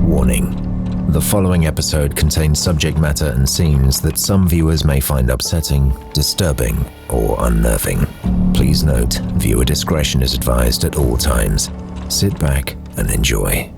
Warning: the following episode contains subject matter and scenes that some viewers may find upsetting, disturbing, or unnerving. Please note, viewer discretion is advised at all times. Sit back and enjoy.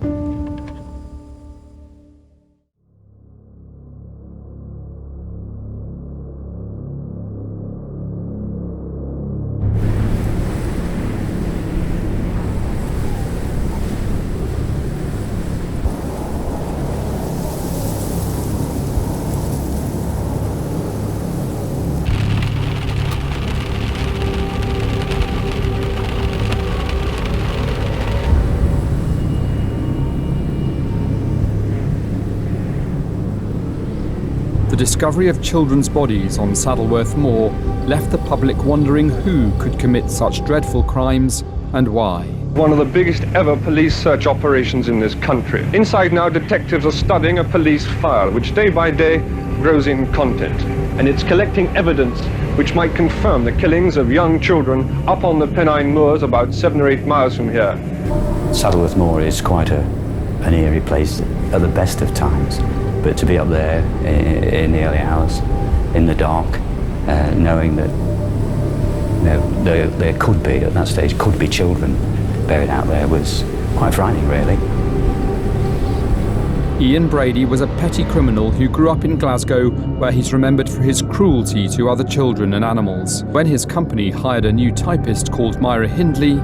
The discovery of children's bodies on Saddleworth Moor left the public wondering who could commit such dreadful crimes and why. One of the biggest ever police search operations in this country. Inside now, detectives are studying a police file, which day by day grows in content. And it's collecting evidence which might confirm the killings of young children up on the Pennine Moors about 7 or 8 miles from here. Saddleworth Moor is quite an eerie place at the best of times. But to be up there in the early hours, in the dark, knowing that there could be, at that stage, could be children buried out there was quite frightening, really. Ian Brady was a petty criminal who grew up in Glasgow, where he's remembered for his cruelty to other children and animals. When his company hired a new typist called Myra Hindley,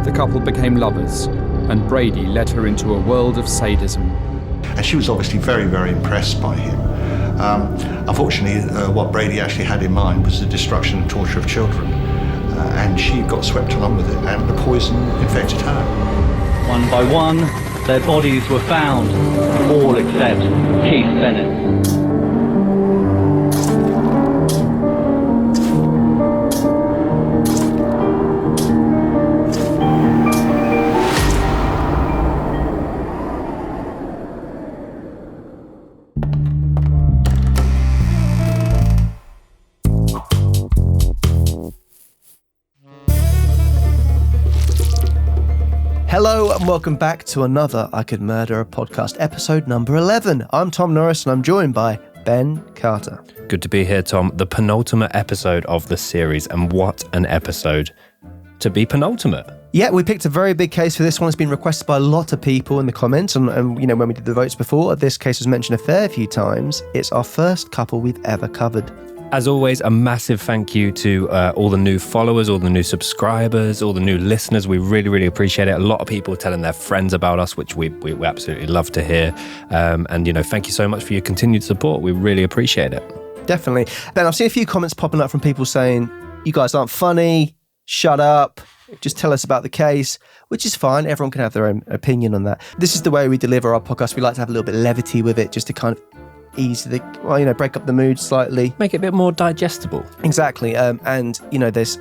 the couple became lovers, and Brady led her into a world of sadism. And she was obviously very, very impressed by him. Unfortunately, what Brady actually had in mind was the destruction and torture of children. And she got swept along with it, and the poison infected her. One by one, their bodies were found, all except Keith Bennett. Hello and welcome back to another I Could Murder a Podcast, episode number 11. I'm Tom Norris and I'm joined by Ben Carter. Good to be here, Tom. The penultimate episode of the series, and what an episode to be penultimate. Yeah, we picked a very big case for this one. It's been requested by a lot of people in the comments, and you know, when we did the votes before, this case was mentioned a fair few times. It's our first couple we've ever covered. As always, a massive thank you to all the new followers, all the new subscribers, all the new listeners. We really, really appreciate it. A lot of people telling their friends about us, which we absolutely love to hear. And, you know, thank you so much for your continued support. We really appreciate it. Definitely. Ben, I've seen a few comments popping up from people saying, you guys aren't funny, shut up, just tell us about the case, which is fine. Everyone can have their own opinion on that. This is the way we deliver our podcast. We like to have a little bit of levity with it, just to kind of ease the, well, you know, break up the mood slightly, make it a bit more digestible. Exactly. And you know, there's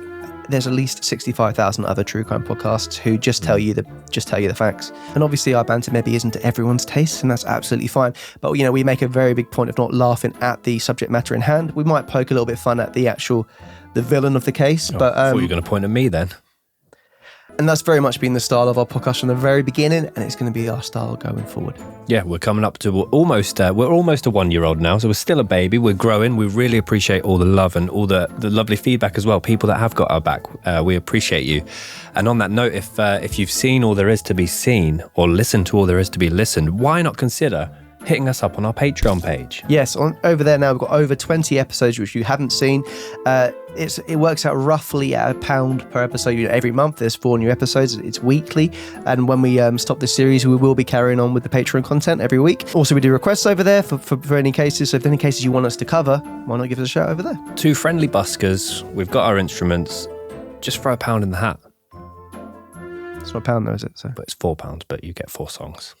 at least 65,000 other true crime podcasts who just tell you the facts. And obviously our banter maybe isn't to everyone's taste, and that's absolutely fine. But you know, we make a very big point of not laughing at the subject matter in hand. We might poke a little bit fun at the villain of the case. But I thought you were going to point at me then. And that's very much been the style of our podcast from the very beginning, and it's going to be our style going forward. Yeah, we're coming up to almost a 1-year-old now, so we're still a baby. We're growing. We really appreciate all the love and all the lovely feedback as well. People that have got our back, we appreciate you. And on that note, if you've seen all there is to be seen, or listened to all there is to be listened, why not consider hitting us up on our Patreon page? Yes, over there now we've got over 20 episodes which you haven't seen. It works out roughly at £1 per episode. You know, every month there's 4 new episodes. It's weekly, and when we stop this series, we will be carrying on with the Patreon content every week. Also, we do requests over there for any cases. So if there are any cases you want us to cover, why not give us a shout over there? 2 friendly buskers. We've got our instruments. Just throw £1 in the hat. It's not £1 though, is it? So, but it's £4. But you get 4 songs.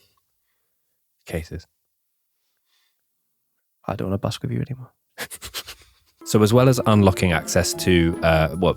Cases. I don't want to busk with you anymore. So as well as unlocking access to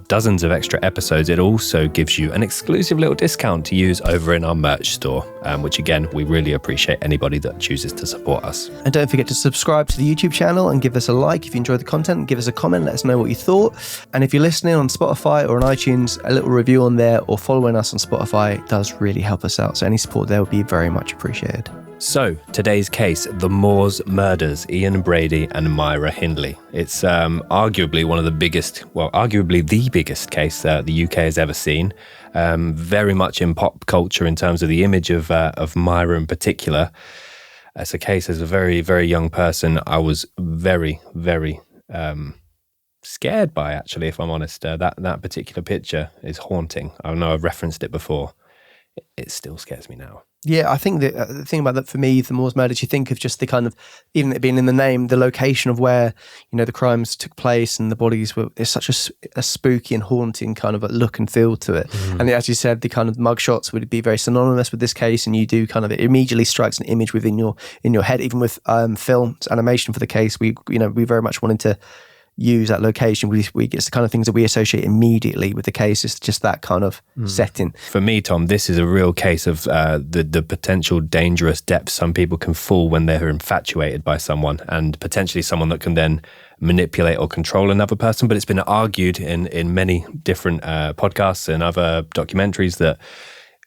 dozens of extra episodes, it also gives you an exclusive little discount to use over in our merch store, which again, we really appreciate anybody that chooses to support us. And don't forget to subscribe to the YouTube channel and give us a like if you enjoyed the content. Give us a comment, let us know what you thought. And if you're listening on Spotify or on iTunes, a little review on there or following us on Spotify does really help us out. So any support there would be very much appreciated. So, today's case, the Moors murders, Ian Brady and Myra Hindley. It's arguably one of the biggest, well, arguably the biggest case the UK has ever seen. Very much in pop culture in terms of the image of Myra in particular. As a case, as a very, very young person, I was very, very scared by, actually, if I'm honest. That particular picture is haunting. I know I've referenced it before. It still scares me now. Yeah, I think the thing about that for me, the Moors murders, you think of just the kind of, even it being in the name, the location of where, the crimes took place and the bodies were, there's such a spooky and haunting kind of a look and feel to it. And as you said, the kind of mugshots would be very synonymous with this case, and you do kind of, it immediately strikes an image within your head. Even with films, animation for the case, we very much wanted to use that location. We it's the kind of things that we associate immediately with the case. It's just that kind of setting. For me, Tom, this is a real case of the potential dangerous depths some people can fall when they're infatuated by someone, and potentially someone that can then manipulate or control another person. But it's been argued in many different podcasts and other documentaries that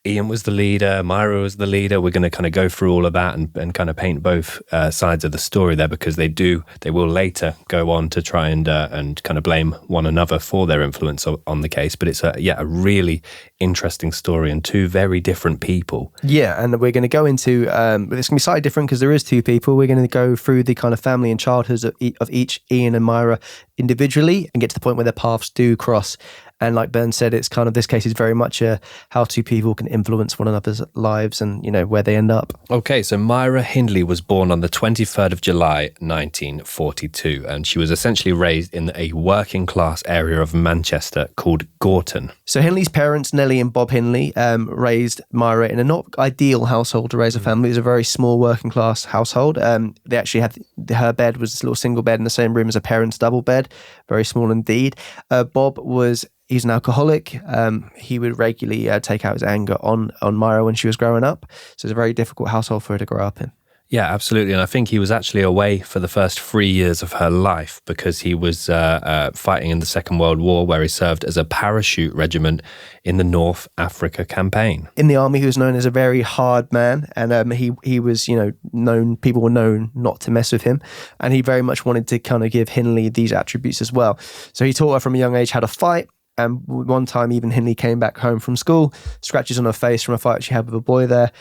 Ian was the leader, Myra was the leader. We're going to kind of go through all of that and kind of paint both sides of the story there, because they will later go on to try and kind of blame one another for their influence on the case. But it's a really interesting story and two very different people. Yeah, and we're going to go into, it's going to be slightly different because there is two people. We're going to go through the kind of family and childhoods of each Ian and Myra individually and get to the point where their paths do cross. And like Ben said, it's kind of, this case is very much how two people can influence one another's lives and, where they end up. Okay, so Myra Hindley was born on the 23rd of July, 1942, and she was essentially raised in a working class area of Manchester called Gorton. So Hindley's parents, Nellie and Bob Hindley, raised Myra in a not ideal household to raise a family. It was a very small working class household. They actually had, her bed was this little single bed in the same room as her parents' double bed, very small indeed. Bob he's an alcoholic. He would regularly take out his anger on Myra when she was growing up. So it's a very difficult household for her to grow up in. Yeah, absolutely. And I think he was actually away for the first 3 years of her life because he was fighting in the Second World War, where he served as a parachute regiment in the North Africa campaign. In the army, he was known as a very hard man, and he was, known, people were known not to mess with him. And he very much wanted to kind of give Hindley these attributes as well. So he taught her from a young age how to fight. And one time, even Hindley came back home from school, scratches on her face from a fight she had with a boy there,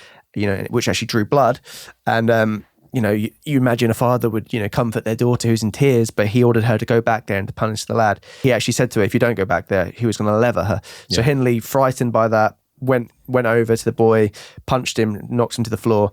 which actually drew blood. And, you imagine a father would, comfort their daughter who's in tears, but he ordered her to go back there and to punish the lad. He actually said to her, if you don't go back there, he was going to lever her. Yeah. So Hindley, frightened by that, went over to the boy, punched him, knocked him to the floor.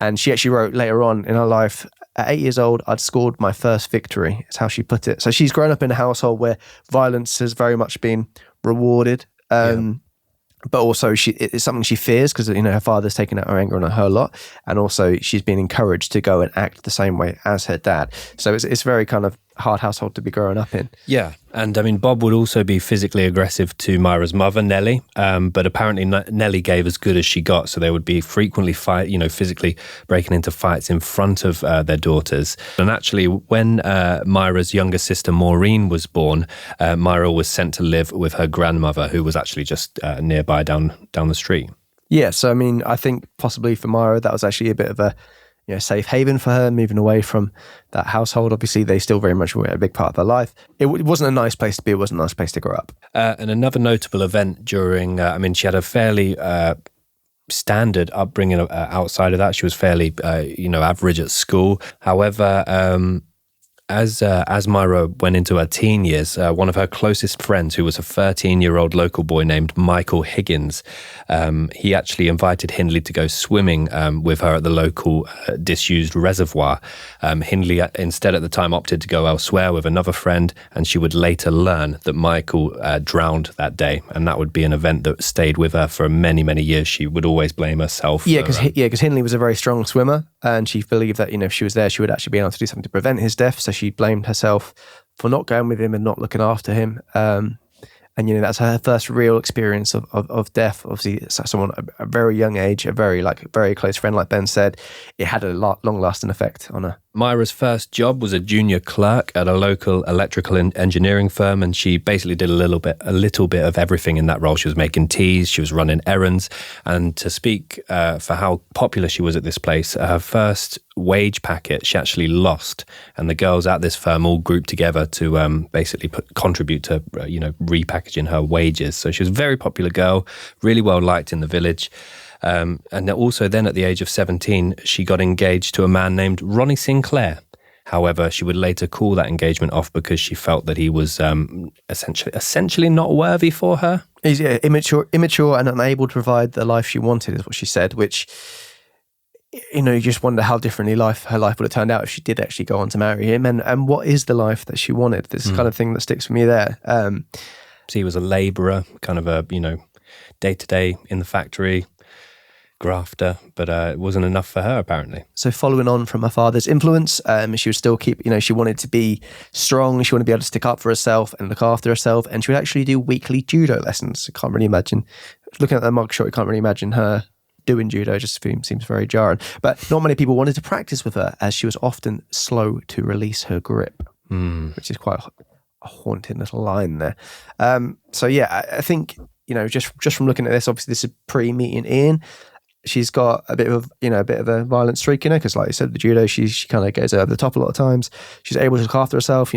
And she actually wrote later on in her life, at 8 years old, I'd scored my first victory. That's how she put it. So she's grown up in a household where violence has very much been rewarded. But also it's something she fears because, her father's taken out her anger on her a lot. And also she's been encouraged to go and act the same way as her dad. So it's very kind of hard household to be growing up in. Yeah. And I mean, Bob would also be physically aggressive to Myra's mother, Nellie. But apparently Nellie gave as good as she got. So they would be frequently physically breaking into fights in front of their daughters. And actually, when Myra's younger sister, Maureen, was born, Myra was sent to live with her grandmother, who was actually just nearby down the street. Yeah. So, I mean, I think possibly for Myra, that was actually a bit of a safe haven for her, moving away from that household. Obviously, they still very much were a big part of her life. It wasn't a nice place to be. It wasn't a nice place to grow up. And another notable event during, she had a fairly standard upbringing outside of that. She was fairly, average at school. However, as Myra went into her teen years, one of her closest friends, who was a 13-year-old local boy named Michael Higgins, he actually invited Hindley to go swimming with her at the local disused reservoir. Hindley, instead at the time, opted to go elsewhere with another friend, and she would later learn that Michael drowned that day, and that would be an event that stayed with her for many, many years. She would always blame herself. Yeah, because Hindley was a very strong swimmer, and she believed that, if she was there, she would actually be able to do something to prevent his death. So she blamed herself for not going with him and not looking after him. And, that's her first real experience of death. Obviously, someone at a very young age, a very close friend, like Ben said, it had a long-lasting effect on her. Myra's first job was a junior clerk at a local electrical engineering firm, and she basically did a little bit of everything in that role. She was making teas, she was running errands, and to speak for how popular she was at this place, her first wage packet she actually lost, and the girls at this firm all grouped together to basically contribute to repackaging her wages. So she was a very popular girl, really well liked in the village. And also then at the age of 17, she got engaged to a man named Ronnie Sinclair. However, she would later call that engagement off because she felt that he was essentially not worthy for her. He's immature and unable to provide the life she wanted, is what she said, which, you just wonder how differently her life would have turned out if she did actually go on to marry him. And what is the life that she wanted? This kind of thing that sticks with me there. So he was a labourer, kind of a, day-to-day in the factory, grafter, but it wasn't enough for her apparently. So following on from her father's influence, she would still keep, she wanted to be strong, she wanted to be able to stick up for herself and look after herself, and she would actually do weekly judo lessons. I can't really imagine, looking at the mugshot, you can't really imagine her doing judo, just seems very jarring. But not many people wanted to practice with her, as she was often slow to release her grip, which is quite a haunting little line there. So yeah, I think, just from looking at this, obviously this is pre-meeting Ian. She's got a bit of a violent streak in her, because like you said, the judo, she kind of goes over the top a lot of times. She's able to look after herself,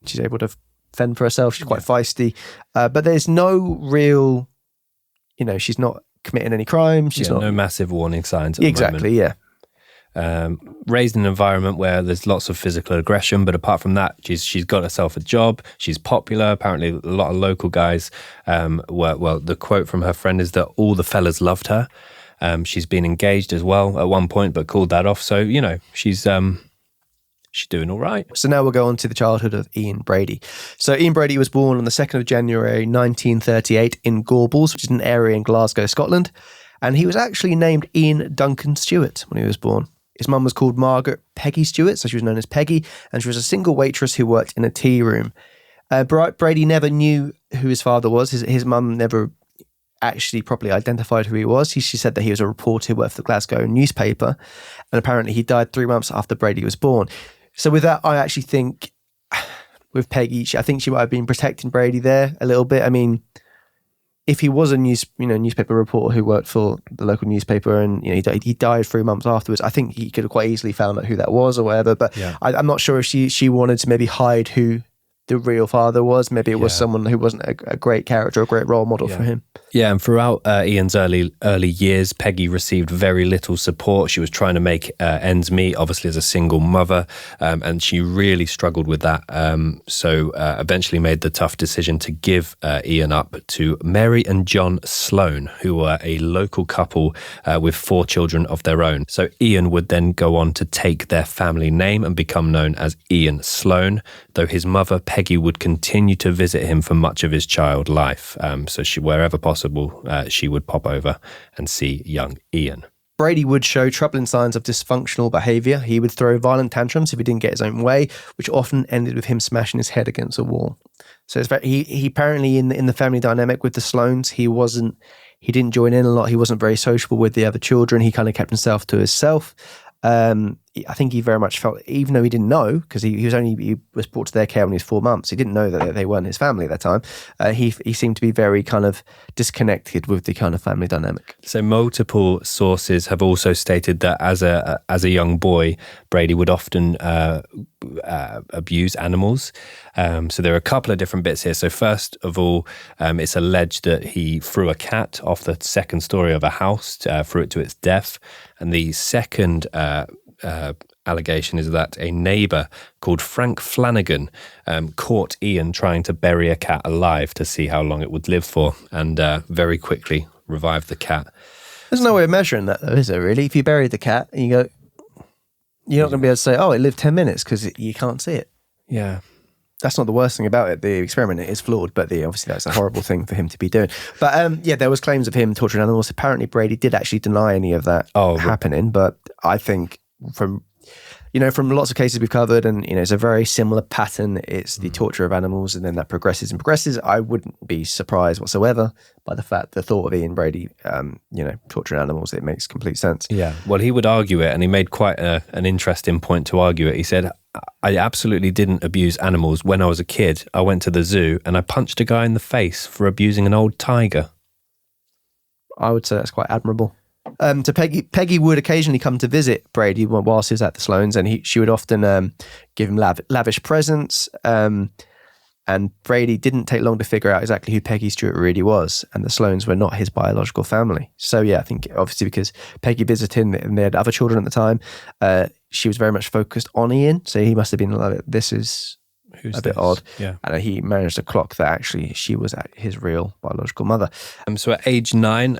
she's able to fend for herself. She's quite feisty, but there's no real, she's not committing any crime. She's not, no massive warning signs at the moment. Exactly, raised in an environment where there's lots of physical aggression, but apart from that, she's got herself a job. She's popular. Apparently, a lot of local guys the quote from her friend is that all the fellas loved her. She's been engaged as well at one point, but called that off. So, she's doing all right. So now we'll go on to the childhood of Ian Brady. So Ian Brady was born on the 2nd of January 1938 in Gorbals, which is an area in Glasgow, Scotland. And he was actually named Ian Duncan Stewart when he was born. His mum was called Margaret Peggy Stewart, so she was known as Peggy, and she was a single waitress who worked in a tea room. Brady never knew who his father was. His mum never actually properly identified who he was. She said that he was a reporter who worked for the Glasgow newspaper, and apparently he died 3 months after Brady was born. So with that, I actually think with Peggy, I think she might have been protecting Brady there a little bit. I mean, if he was a newspaper reporter who worked for the local newspaper, and he died 3 months afterwards, I think he could have quite easily found out who that was or whatever. But yeah. I'm not sure if she wanted to maybe hide who the real father was. Maybe it was someone who wasn't a great character, a great role model for him. Yeah, and throughout Ian's early years, Peggy received very little support. She was trying to make ends meet, obviously as a single mother, and she really struggled with that. So eventually made the tough decision to give Ian up to Mary and John Sloan, who were a local couple with 4 children of their own. So Ian would then go on to take their family name and become known as Ian Sloan, though his mother, Peggy, would continue to visit him for much of his child life. So she, wherever possible, she would pop over and see young Ian. Brady would show troubling signs of dysfunctional behaviour. He would throw violent tantrums if he didn't get his own way, which often ended with him smashing his head against a wall. So he apparently in the family dynamic with the Sloans, he didn't join in a lot. He wasn't very sociable with the other children. He kind of kept himself to himself. I think he very much felt, even though he didn't know, because he was brought to their care when he was 4 months, he didn't know that they weren't his family at that time. He seemed to be very kind of disconnected with the kind of family dynamic. So multiple sources have also stated that as a young boy, Brady would often abuse animals. So there are a couple of different bits here. So first of all, it's alleged that he threw a cat off the second story of a house, threw it to its death. And the second allegation is that a neighbour called Frank Flanagan caught Ian trying to bury a cat alive to see how long it would live for, and very quickly revived the cat. There's no way of measuring that, though, is there, really? If you bury the cat and you go, you're not going to be able to say, oh, it lived 10 minutes because you can't see it. Yeah. That's not the worst thing about it. The experiment is flawed, but obviously that's a horrible thing for him to be doing. But there was claims of him torturing animals. Apparently Brady did actually deny any of that happening, but I think from from lots of cases we've covered, and it's a very similar pattern. It's the torture of animals, and then that progresses and progresses. I wouldn't be surprised whatsoever by the thought of Ian Brady, torturing animals. It makes complete sense. Yeah, well, he would argue it, and he made quite an interesting point to argue it. He said, I absolutely didn't abuse animals when I was a kid. I went to the zoo and I punched a guy in the face for abusing an old tiger. I would say that's quite admirable. To Peggy would occasionally come to visit Brady whilst he was at the Sloanes, and she would often give him lavish presents. And Brady didn't take long to figure out exactly who Peggy Stewart really was, and the Sloanes were not his biological family. So yeah, I think obviously because Peggy visited him and they had other children at the time, she was very much focused on Ian. So he must have been like, "This is a bit odd." Yeah, and he managed to clock that actually she was his real biological mother. So at age 9.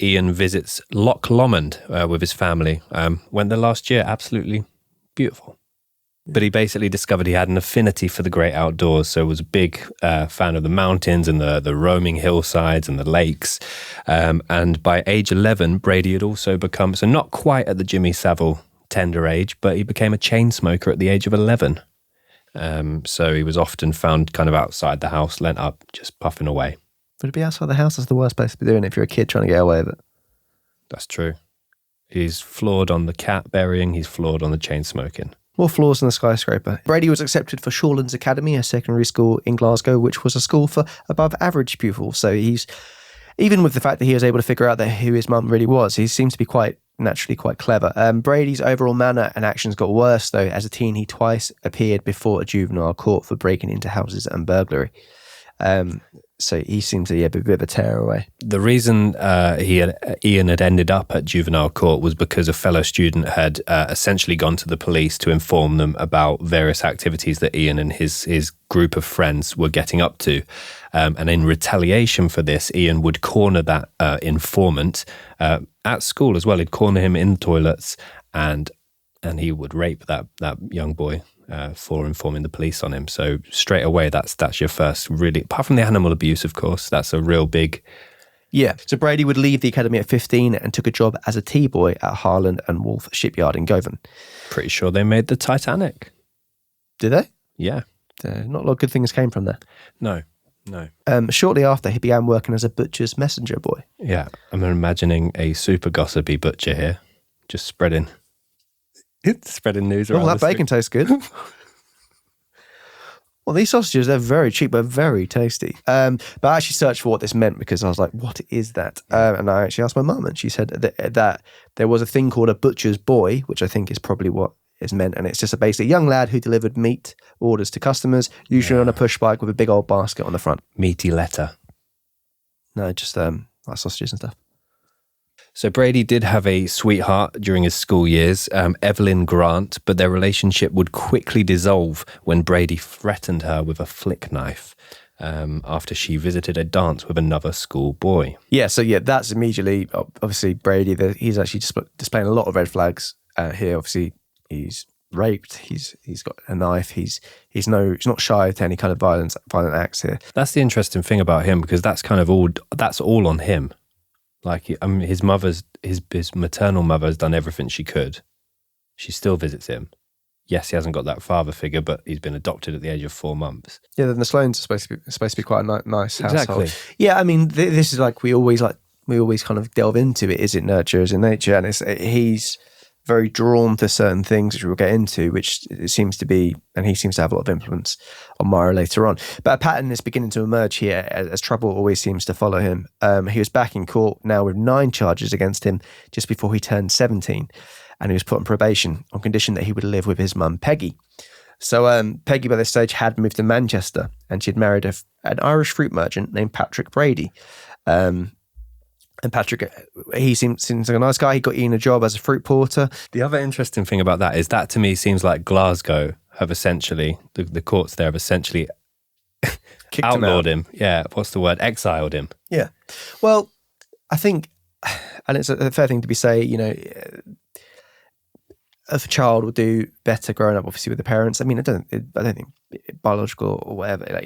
Ian visits Loch Lomond with his family. Went there last year. Absolutely beautiful. But he basically discovered he had an affinity for the great outdoors, so was a big fan of the mountains and the roaming hillsides and the lakes. And by age 11, Brady had also become, so not quite at the Jimmy Savile tender age, but he became a chain smoker at the age of 11. So he was often found kind of outside the house, lent up, just puffing away. Would it be outside the house? That's the worst place to be doing it if you're a kid trying to get away with it. That's true. He's flawed on the cat burying, he's flawed on the chain smoking. More flaws than the skyscraper. Brady was accepted for Shawlands Academy, a secondary school in Glasgow, which was a school for above average pupils. So he's, even with the fact that he was able to figure out who his mum really was, he seems to be naturally quite clever. Brady's overall manner and actions got worse, though. As a teen, he twice appeared before a juvenile court for breaking into houses and burglary. So he seems to be a bit of a tearaway. The reason Ian had ended up at juvenile court was because a fellow student had essentially gone to the police to inform them about various activities that Ian and his group of friends were getting up to. And in retaliation for this, Ian would corner that informant at school as well. He'd corner him in the toilets and he would rape that young boy. For informing the police on him. So straight away, that's your first really, apart from the animal abuse, of course, that's a real big... Yeah, so Brady would leave the academy at 15 and took a job as a tea boy at Harland and Wolff shipyard in Govan. Pretty sure they made the Titanic. Did they? Yeah. Not a lot of good things came from there. No. Shortly after, he began working as a butcher's messenger boy. Yeah, I'm imagining a super gossipy butcher here, just spreading news around. Oh, that bacon tastes good. Well, these sausages, they're very cheap, but very tasty. But I actually searched for what this meant because I was like, what is that? And I actually asked my mum, and she said that there was a thing called a butcher's boy, which I think is probably what is meant. And it's just basically a young lad who delivered meat orders to customers, usually on a push bike with a big old basket on the front. Meaty letter. No, just like sausages and stuff. So Brady did have a sweetheart during his school years, Evelyn Grant, but their relationship would quickly dissolve when Brady threatened her with a flick knife after she visited a dance with another school boy. Yeah, so that's immediately, obviously, Brady, he's actually displaying a lot of red flags here. Obviously, he's raped, he's got a knife, he's not shy to any kind of violent acts here. That's the interesting thing about him, because that's all on him. Like, his maternal mother has done everything she could. She still visits him. Yes, he hasn't got that father figure, but he's been adopted at the age of 4 months. Yeah, then the Sloanes are supposed to be quite a nice household. Exactly. Yeah, I mean, this is we always kind of delve into it. Is it nurture? Is it nature? And he's very drawn to certain things, which we'll get into, which it seems to be, and he seems to have a lot of influence on Myra later on. But a pattern is beginning to emerge here, as trouble always seems to follow him. He was back in court now with 9 charges against him just before he turned 17, and he was put on probation on condition that he would live with his mum, Peggy. So Peggy, by this stage, had moved to Manchester, and she had married an Irish fruit merchant named Patrick Brady. And Patrick, he seems like a nice guy. He got Ian a job as a fruit porter. The other interesting thing about that is that, to me, seems like Glasgow have essentially, the courts there have essentially outlawed him. Yeah, what's the word? Exiled him. Yeah. Well, I think, and it's a fair thing to be say, if a child will do better growing up, obviously, with the parents. I mean, I don't think biological or whatever. The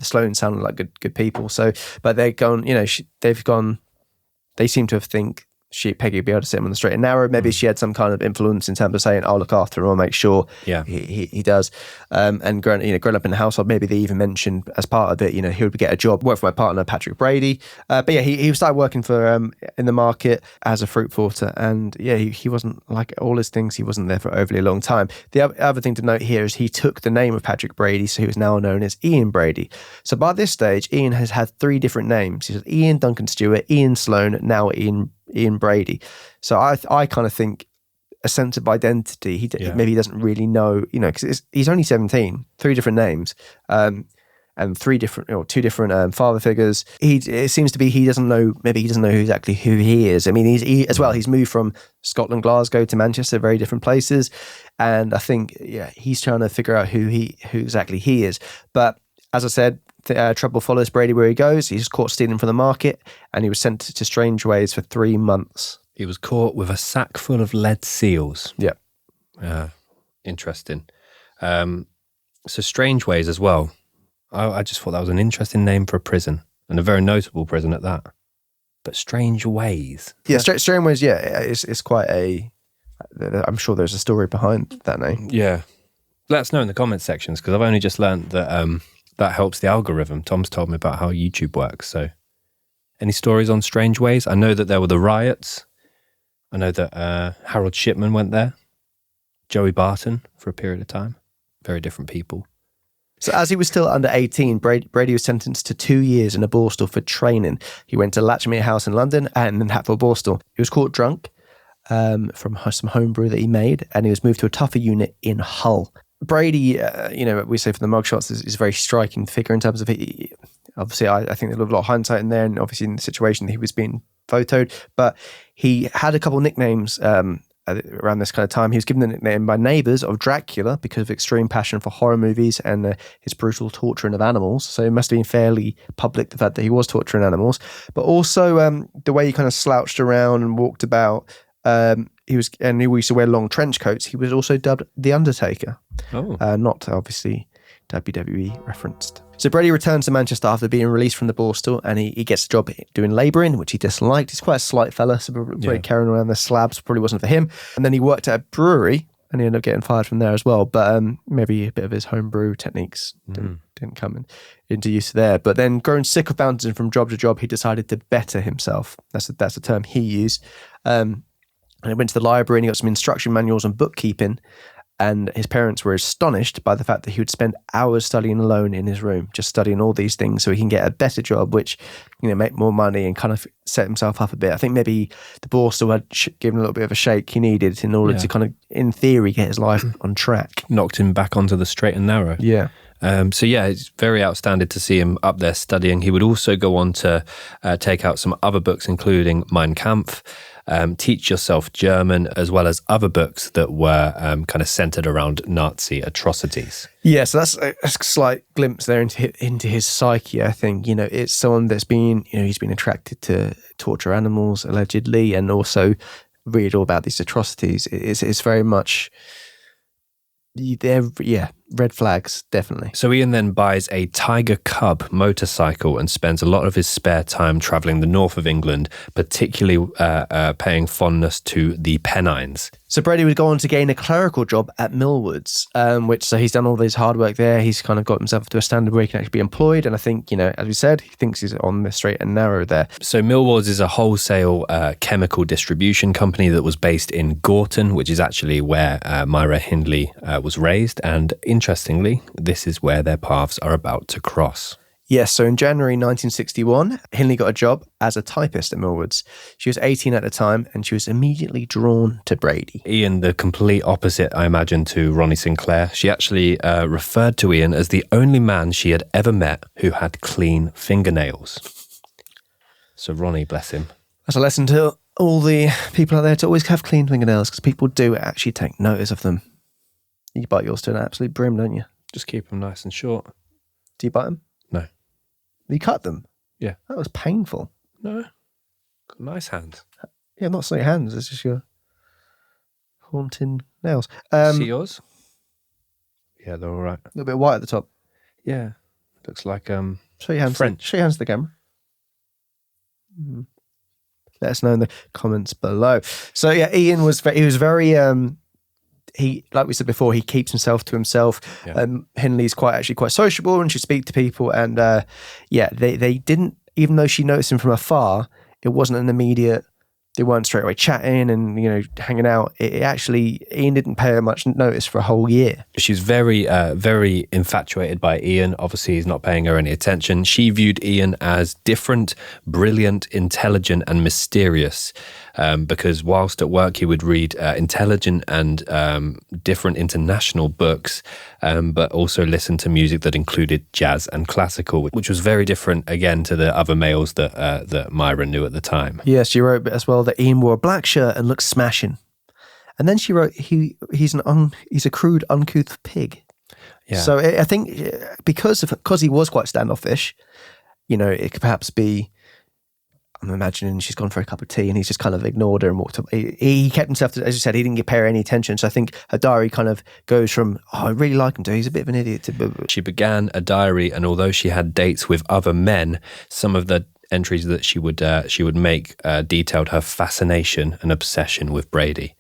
Sloanes sounded like good people. So, but they've gone. They seem to have Peggy would be able to sit him on the straight and narrow. Maybe she had some kind of influence in terms of saying, I'll look after him, I'll make sure he does. And growing up in the household, maybe they even mentioned as part of it, he would get a job, work for my partner, Patrick Brady. But yeah, he started working for in the market as a fruit porter. And yeah, he wasn't, like all his things, he wasn't there for overly long time. The other thing to note here is he took the name of Patrick Brady, so he was now known as Ian Brady. So by this stage, Ian has had 3 different names. He's Ian Duncan Stewart, Ian Sloan, now Ian Brady. So I kind of think a sense of identity. Maybe he doesn't really know, because he's only 17, 3 different names, and 2 different father figures. It seems to be he doesn't know exactly who he is. I mean, he's moved from Scotland, Glasgow to Manchester, very different places, and I think he's trying to figure out who exactly he is. But as I said, trouble follows Brady where he goes. He's caught stealing from the market, and he was sent to Strange Ways for 3 months. He was caught with a sack full of lead seals. Yeah. Interesting. So Strange Ways as well. I just thought that was an interesting name for a prison, and a very notable prison at that. But Strange Ways. Yeah, Strange Ways, it's quite I'm sure there's a story behind that name. Yeah. Let us know in the comments sections, because I've only just learned that that helps the algorithm. Tom's told me about how YouTube works. So any stories on Strange Ways? I know that there were the riots. I know that Harold Shipman went there. Joey Barton for a period of time. Very different people. So as he was still under 18, Brady was sentenced to 2 years in a Borstal for training. He went to Latchmere House in London and then Hatfield Borstal. He was caught drunk from some homebrew that he made, and he was moved to a tougher unit in Hull. Brady, we say from the mugshots, is a very striking figure in terms of obviously, I think there's a lot of hindsight in there, and obviously in the situation that he was being photoed, but he had a couple of nicknames around this kind of time. He was given the nickname by neighbours of Dracula because of extreme passion for horror movies and his brutal torturing of animals. So it must have been fairly public, the fact that he was torturing animals, but also the way he kind of slouched around and walked about. He used to wear long trench coats. He was also dubbed The Undertaker. Not obviously WWE referenced. So Brady returns to Manchester after being released from the Borstal, and he gets a job doing labouring, which he disliked. He's quite a slight fella, so probably carrying around the slabs probably wasn't for him. And then he worked at a brewery, and he ended up getting fired from there as well. But maybe a bit of his homebrew techniques didn't come into use there. But then, growing sick of bouncing from job to job, he decided to better himself. That's the term he used. And he went to the library and he got some instruction manuals on bookkeeping. And his parents were astonished by the fact that he would spend hours studying alone in his room, just studying all these things so he can get a better job, which, make more money and kind of set himself up a bit. I think maybe the Borstal had given a little bit of a shake he needed in order to kind of, in theory, get his life on track. Knocked him back onto the straight and narrow. Yeah. It's very outstanding to see him up there studying. He would also go on to take out some other books, including Mein Kampf, Teach Yourself German, as well as other books that were kind of centered around Nazi atrocities. Yeah, so that's a slight glimpse there into his psyche, I think. It's someone that's been, he's been attracted to torture animals, allegedly, and also read all about these atrocities. It's very much... red flags, definitely. So Ian then buys a Tiger Cub motorcycle and spends a lot of his spare time travelling the north of England, particularly paying fondness to the Pennines. So Brady would go on to gain a clerical job at Millwoods, so he's done all this hard work there. He's kind of got himself to a standard where he can actually be employed. And I think, as we said, he thinks he's on the straight and narrow there. So Millwoods is a wholesale chemical distribution company that was based in Gorton, which is actually where Myra Hindley was raised. And interestingly, this is where their paths are about to cross. Yes, so in January 1961, Hindley got a job as a typist at Millwoods. She was 18 at the time, and she was immediately drawn to Brady. Ian, the complete opposite, I imagine, to Ronnie Sinclair. She actually referred to Ian as the only man she had ever met who had clean fingernails. So Ronnie, bless him. That's a lesson to all the people out there to always have clean fingernails, because people do actually take notice of them. You bite yours to an absolute brim, don't you? Just keep them nice and short. Do you bite them? No. You cut them? Yeah. That was painful. No. Got nice hands. Yeah, not so your hands. It's just your haunting nails. See yours? Yeah, they're all right. A little bit white at the top. Yeah. Looks like show your hands. French. Show your hands to the camera. Let us know in the comments below. So yeah, Ian was very he, like we said before, he keeps himself to himself. Yeah. Hindley's quite sociable and she speak to people, and they didn't, even though she noticed him from afar, it wasn't an immediate. They weren't straight away chatting and hanging out. Ian didn't pay her much notice for a whole year. She's very, very infatuated by Ian. Obviously, he's not paying her any attention. She viewed Ian as different, brilliant, intelligent, and mysterious. Because whilst at work, he would read intelligent and different international books, but also listen to music that included jazz and classical, which was very different, again, to the other males that Myra knew at the time. Yes, she wrote as well that Ian wore a black shirt and looked smashing. And then she wrote he's a crude, uncouth pig. Yeah. So I think because he was quite standoffish, it could perhaps be, I'm imagining she's gone for a cup of tea and he's just kind of ignored her and walked away. He kept himself to, as you said, he didn't pay her any attention. So I think her diary kind of goes from, I really like him, to he's a bit of an idiot, to... She began a diary, and although she had dates with other men, some of the entries that she would make detailed her fascination and obsession with Brady.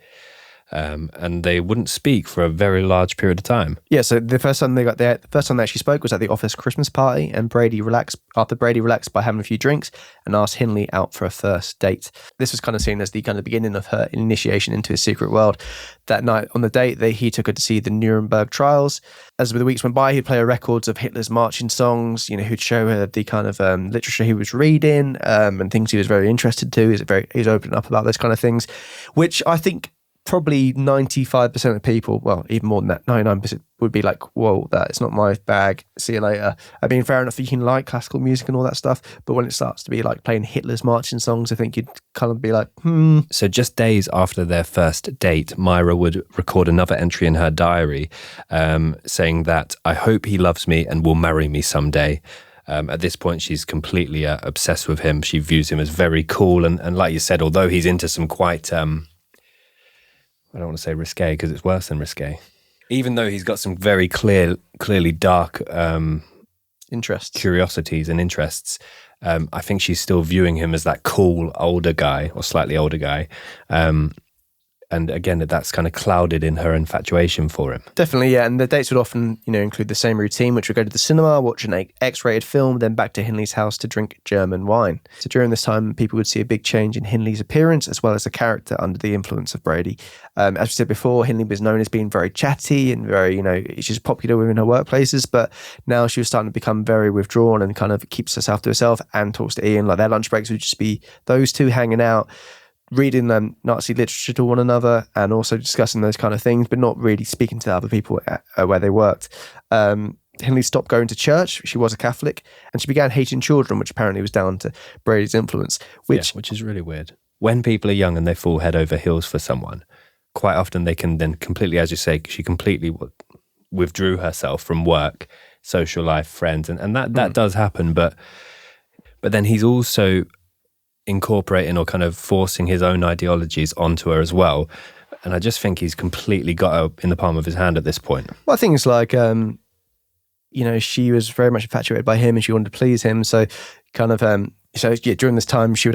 And they wouldn't speak for a very large period of time. Yeah, so the first time they actually spoke was at the office Christmas party, and Brady relaxed by having a few drinks and asked Hindley out for a first date. This was kind of seen as the kind of beginning of her initiation into his secret world. That night on the date, he took her to see the Nuremberg trials. As the weeks went by, he'd play her records of Hitler's marching songs, who'd show her the kind of literature he was reading, and things he was very interested to. He's opening up about those kind of things, which I think probably 95% of people, well, even more than that, 99% would be like, whoa, that's not my bag, see you later. I mean, fair enough, you can like classical music and all that stuff, but when it starts to be like playing Hitler's marching songs, I think you'd kind of be like, So just days after their first date, Myra would record another entry in her diary saying that, I hope he loves me and will marry me someday. At this point, she's completely obsessed with him. She views him as very cool. And like you said, although he's into some quite... I don't want to say risque because it's worse than risque. Even though he's got some very clearly dark interests, curiosities and interests, I think she's still viewing him as that cool older guy or slightly older guy. And again, that's kind of clouded in her infatuation for him. Definitely, yeah. And the dates would often, include the same routine, which would go to the cinema, watch an X-rated film, then back to Hindley's house to drink German wine. So during this time, people would see a big change in Hindley's appearance, as well as the character under the influence of Brady. As we said before, Hindley was known as being very chatty and very, she's popular within her workplaces, but now she was starting to become very withdrawn and kind of keeps herself to herself and talks to Ian. Like their lunch breaks would just be those two hanging out, reading Nazi literature to one another and also discussing those kind of things, but not really speaking to other people where they worked. Hindley stopped going to church. She was a Catholic, and she began hating children, which apparently was down to Brady's influence. Which is really weird. When people are young and they fall head over heels for someone, quite often they can then completely, as you say, she completely withdrew herself from work, social life, friends, and that does happen. But then he's also incorporating or kind of forcing his own ideologies onto her as well. And I just think he's completely got her in the palm of his hand at this point. Well, I think it's like, she was very much infatuated by him and she wanted to please him. So kind of, during this time, she'd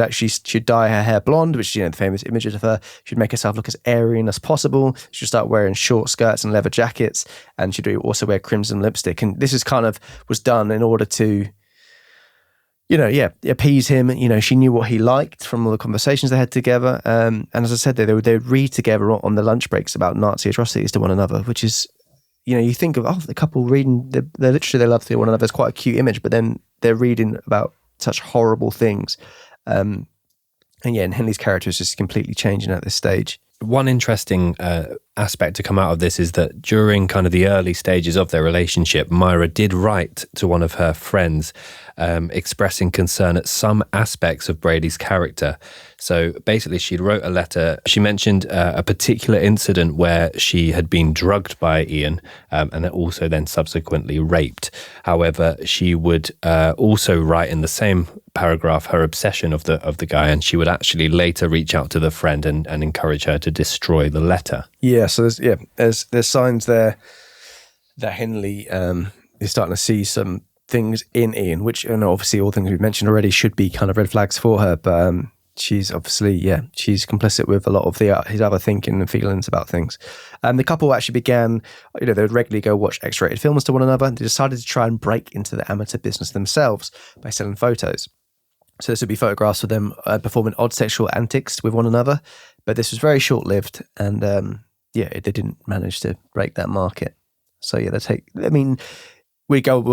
dye her hair blonde, which is, the famous images of her. She'd make herself look as Aryan as possible. She'd start wearing short skirts and leather jackets, and she'd also wear crimson lipstick. And this is kind of was done in order to, appease him. She knew what he liked from all the conversations they had together. And as I said, they would read together on the lunch breaks about Nazi atrocities to one another, which is, you think of, the couple reading the literature they love to one another is quite a cute image, but then they're reading about such horrible things. And Hindley's character is just completely changing at this stage. One interesting aspect to come out of this is that during kind of the early stages of their relationship, Myra did write to one of her friends expressing concern at some aspects of Brady's character. So basically, she wrote a letter. She mentioned a particular incident where she had been drugged by Ian and also then subsequently raped. However, she would also write in the same paragraph her obsession of the guy, and she would actually later reach out to the friend and encourage her to destroy the letter. Yeah, so there's signs there that Hindley is starting to see some things in Ian, which, and obviously all things we've mentioned already should be kind of red flags for her, but she's obviously, she's complicit with a lot of his other thinking and feelings about things. The couple actually began, they would regularly go watch X-rated films to one another. They decided to try and break into the amateur business themselves by selling photos. So this would be photographs of them performing odd sexual antics with one another. But this was very short-lived, and they didn't manage to break that market. So we'll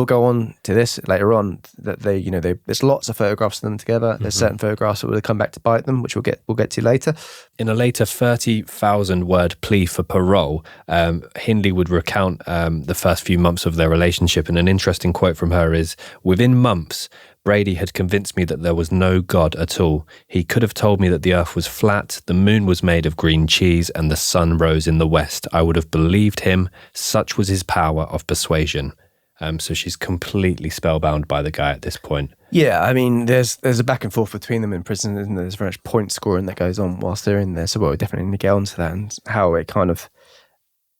go on to this later on, that there's lots of photographs of them together. There's certain photographs that will come back to bite them, which we'll get to later. In a later 30,000 word plea for parole, Hindley would recount the first few months of their relationship, and an interesting quote from her is, "Within months, Brady had convinced me that there was no God at all. He could have told me that the earth was flat, the moon was made of green cheese, and the sun rose in the west. I would have believed him. Such was his power of persuasion." So she's completely spellbound by the guy at this point. Yeah, I mean, there's a back and forth between them in prison, and there's very much point scoring that goes on whilst they're in there. So we'll definitely need to get onto that and how it kind of,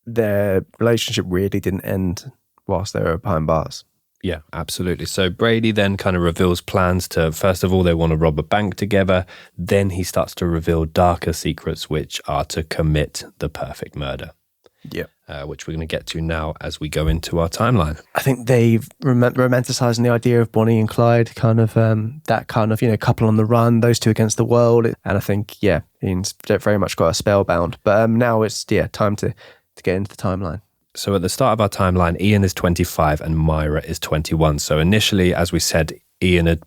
their relationship really didn't end whilst they were behind bars. Yeah, absolutely. So Brady then kind of reveals plans to, first of all, they want to rob a bank together. Then he starts to reveal darker secrets, which are to commit the perfect murder. Yeah. Which we're going to get to now as we go into our timeline. I think they've romanticising the idea of Bonnie and Clyde, kind of that kind of, couple on the run, those two against the world. And I think, Ian's very much got us spellbound. But now it's, time to get into the timeline. So at the start of our timeline, Ian is 25 and Myra is 21. So initially, as we said, Ian had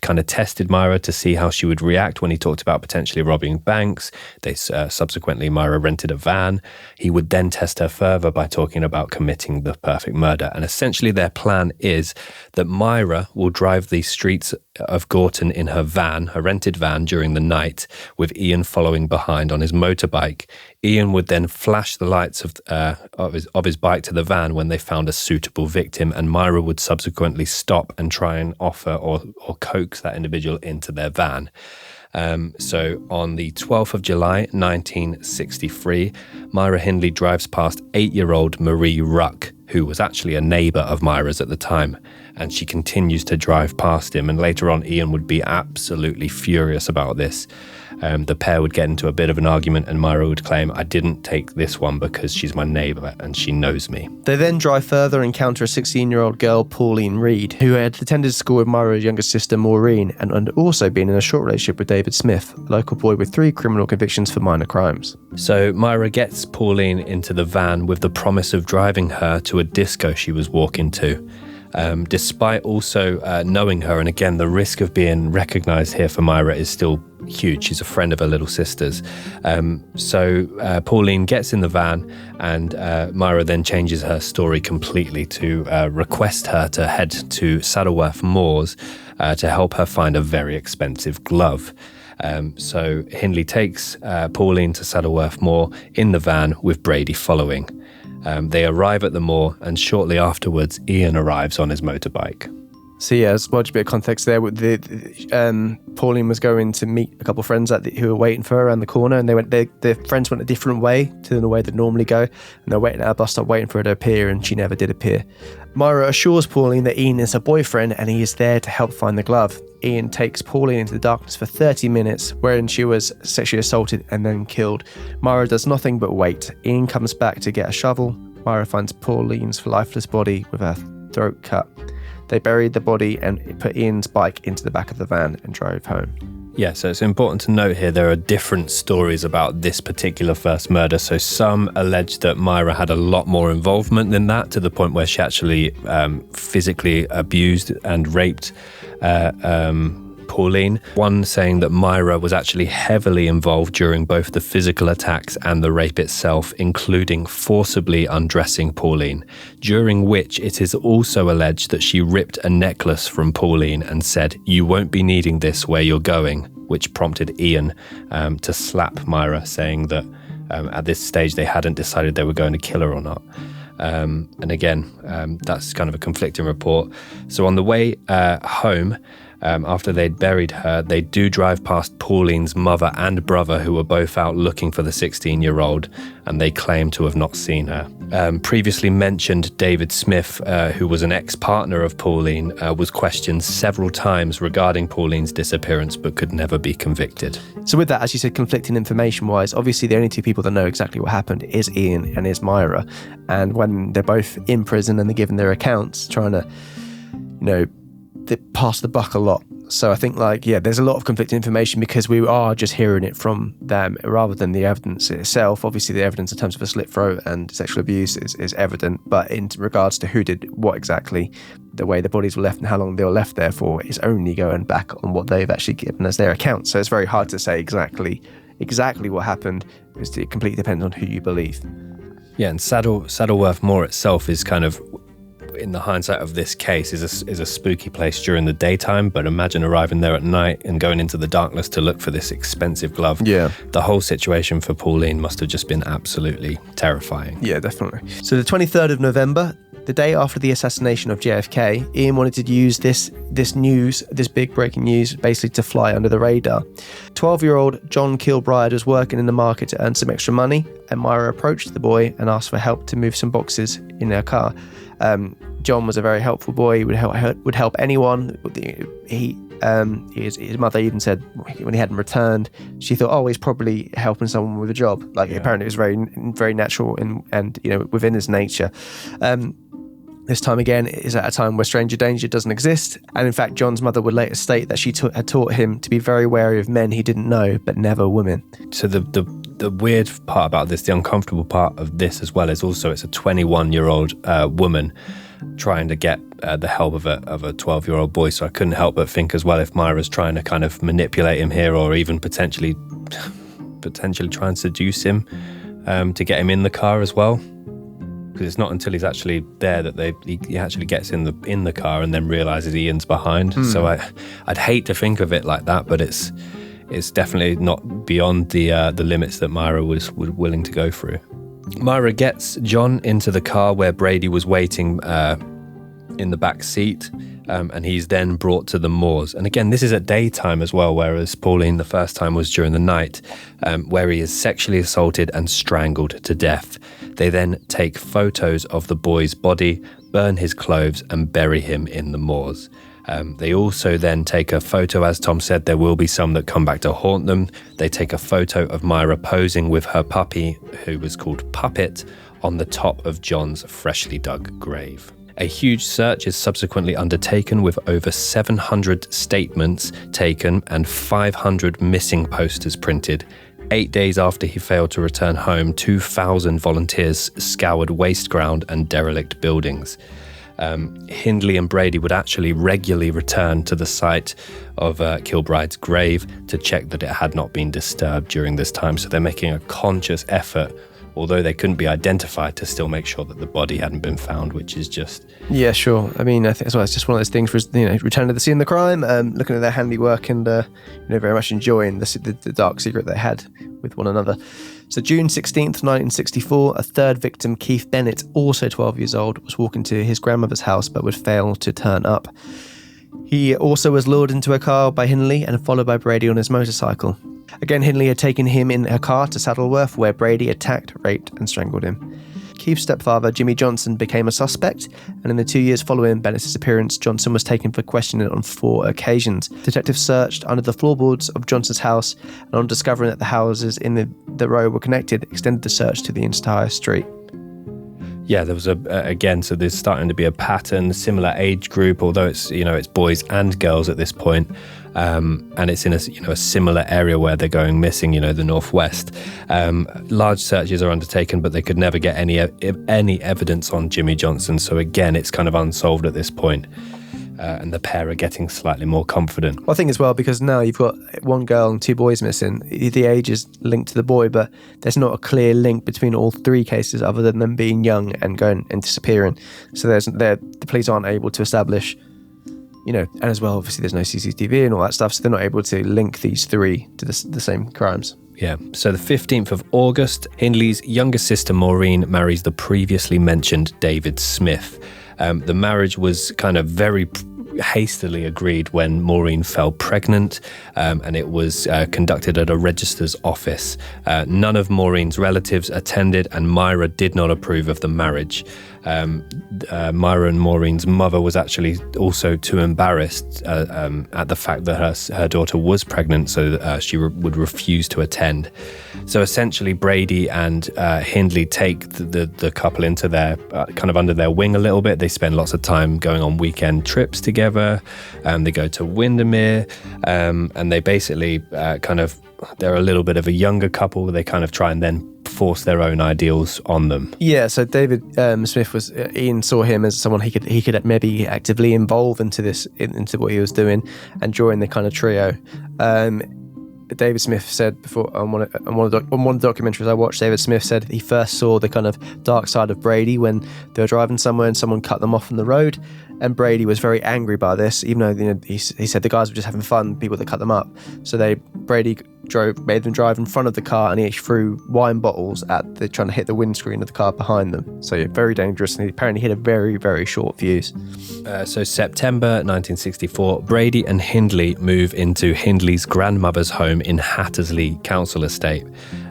kind of tested Myra to see how she would react when he talked about potentially robbing banks. They subsequently, Myra rented a van. He would then test her further by talking about committing the perfect murder. And essentially their plan is that Myra will drive the streets of Gorton in her van, her rented van, during the night, with Ian following behind on his motorbike. Ian would then flash the lights of his bike to the van when they found a suitable victim, and Myra would subsequently stop and try and offer or coax that individual into their van. So on the 12th of July, 1963, Myra Hindley drives past 8-year-old Marie Ruck, who was actually a neighbour of Myra's at the time, and she continues to drive past him. And later on, Ian would be absolutely furious about this. The pair would get into a bit of an argument, and Myra would claim, "I didn't take this one because she's my neighbour and she knows me." They then drive further and encounter a 16-year-old girl, Pauline Reade, who had attended school with Myra's younger sister, Maureen, and also been in a short relationship with David Smith, a local boy with 3 criminal convictions for minor crimes. So Myra gets Pauline into the van with the promise of driving her to a disco she was walking to. Despite also knowing her, and again, the risk of being recognised here for Myra is still huge. She's a friend of her little sister's. So Pauline gets in the van, and Myra then changes her story completely to request her to head to Saddleworth Moors to help her find a very expensive glove. So Hindley takes Pauline to Saddleworth Moor in the van with Brady following. They arrive at the moor, and shortly afterwards, Ian arrives on his motorbike. So as well, just a bit of context there. Pauline was going to meet a couple of friends who were waiting for her around the corner, and their friends went a different way to the way they normally go, and they're waiting at a bus stop waiting for her to appear, and she never did appear. Myra assures Pauline that Ian is her boyfriend, and he is there to help find the glove. Ian takes Pauline into the darkness for 30 minutes, wherein she was sexually assaulted and then killed. Myra does nothing but wait. Ian comes back to get a shovel. Myra finds Pauline's lifeless body with her throat cut. They buried the body and put Ian's bike into the back of the van and drove home. Yeah, so it's important to note here there are different stories about this particular first murder. So some allege that Myra had a lot more involvement than that, to the point where she actually physically abused and raped Pauline. One saying that Myra was actually heavily involved during both the physical attacks and the rape itself, including forcibly undressing Pauline, during which it is also alleged that she ripped a necklace from Pauline and said, "You won't be needing this where you're going," which prompted Ian to slap Myra, saying that at this stage they hadn't decided they were going to kill her or not. And again, that's kind of a conflicting report. So on the way home, After they'd buried her, they do drive past Pauline's mother and brother, who were both out looking for the 16-year-old, and they claim to have not seen her. Previously mentioned David Smith, who was an ex-partner of Pauline, was questioned several times regarding Pauline's disappearance, but could never be convicted. So with that, as you said, conflicting information-wise, obviously the only two people that know exactly what happened is Ian and is Myra. And when they're both in prison and they're giving their accounts, trying to, they pass the buck a lot. So I think there's a lot of conflicting information because we are just hearing it from them rather than the evidence itself. Obviously the evidence in terms of a slit throat and sexual abuse is evident, but in regards to who did what exactly, the way the bodies were left and how long they were left there for is only going back on what they've actually given as their account. So it's very hard to say exactly what happened because it completely depends on who you believe. Yeah, and Saddleworth Moor itself is kind of, in the hindsight of this case, is a spooky place during the daytime, but imagine arriving there at night and going into the darkness to look for this expensive glove. Yeah. The whole situation for Pauline must have just been absolutely terrifying. Yeah, definitely. So the 23rd of November, the day after the assassination of JFK, Ian wanted to use this big breaking news, basically to fly under the radar. 12-year-old John Kilbride was working in the market to earn some extra money, and Myra approached the boy and asked for help to move some boxes in their car. John was a very helpful boy. He would help anyone. His mother even said when he hadn't returned, she thought, he's probably helping someone with a job. Apparently it was very, very natural and within his nature. This time again is at a time where stranger danger doesn't exist. And in fact, John's mother would later state that she had taught him to be very wary of men he didn't know, but never women. So the weird part about this, the uncomfortable part of this as well, is also it's a 21-year-old woman trying to get the help of a 12-year-old boy. So I couldn't help but think as well, if Myra's trying to kind of manipulate him here, or even potentially try and seduce him to get him in the car as well. Because it's not until he's actually there that he actually gets in the car and then realizes Ian's behind. So I'd hate to think of it like that, but it's definitely not beyond the limits that Myra was willing to go through. Myra gets John into the car where Brady was waiting in the back seat, and he's then brought to the moors. And again, this is at daytime as well, whereas Pauline the first time was during the night, where he is sexually assaulted and strangled to death. They then take photos of the boy's body, burn his clothes, and bury him in the moors. They also then take a photo, as Tom said, there will be some that come back to haunt them. They take a photo of Myra posing with her puppy, who was called Puppet, on the top of John's freshly dug grave. A huge search is subsequently undertaken with over 700 statements taken and 500 missing posters printed. 8 days after he failed to return home, 2,000 volunteers scoured waste ground and derelict buildings. Hindley and Brady would actually regularly return to the site of Kilbride's grave to check that it had not been disturbed during this time. So they're making a conscious effort, although they couldn't be identified, to still make sure that the body hadn't been found, which is just... Yeah, sure. I mean, I think as well, it's just one of those things where, return to the scene of the crime, looking at their handiwork and, very much enjoying the dark secret they had with one another. So June 16th, 1964, a third victim, Keith Bennett, also 12 years old, was walking to his grandmother's house but would fail to turn up. He also was lured into a car by Hindley and followed by Brady on his motorcycle. Again, Hindley had taken him in her car to Saddleworth, where Brady attacked, raped and strangled him. Keith's stepfather, Jimmy Johnson, became a suspect, and in the 2 years following Bennett's disappearance, Johnson was taken for questioning on 4 occasions. Detectives searched under the floorboards of Johnson's house, and on discovering that the houses in the row were connected, extended the search to the entire street. Yeah, there was so there's starting to be a pattern, similar age group, although it's boys and girls at this point, and it's in a similar area where they're going missing, the northwest. Large searches are undertaken, but they could never get any evidence on Jimmy Johnson. So again, it's kind of unsolved at this point. And the pair are getting slightly more confident. Well, I think as well, because now you've got 1 girl and 2 boys missing. The age is linked to the boy, but there's not a clear link between all 3 cases other than them being young and going and disappearing. So the police aren't able to establish, and as well, obviously there's no CCTV and all that stuff, so they're not able to link these 3 to the same crimes. Yeah, so the 15th of August, Hindley's younger sister Maureen marries the previously mentioned David Smith. The marriage was kind of very hastily agreed when Maureen fell pregnant, and it was conducted at a register's office. None of Maureen's relatives attended, and Myra did not approve of the marriage. Myra and Maureen's mother was actually also too embarrassed at the fact that her daughter was pregnant, so that she would refuse to attend. So essentially, Brady and Hindley take the couple into their kind of under their wing a little bit. They spend lots of time going on weekend trips together. They go to Windermere, and they basically they're a little bit of a younger couple. They kind of try and then force their own ideals on them. Yeah, so David Smith Ian saw him as someone he could maybe actively involve into what he was doing, and join the kind of trio. David Smith said before on one of the documentaries I watched, David Smith said he first saw the kind of dark side of Brady when they were driving somewhere and someone cut them off on the road, and Brady was very angry by this, even though he said the guys were just having fun, people that cut them up. So Brady made them drive in front of the car, and he threw wine bottles trying to hit the windscreen of the car behind them. So very dangerous, and he apparently hit a very, very short fuse. So September 1964, Brady and Hindley move into Hindley's grandmother's home in Hattersley Council Estate.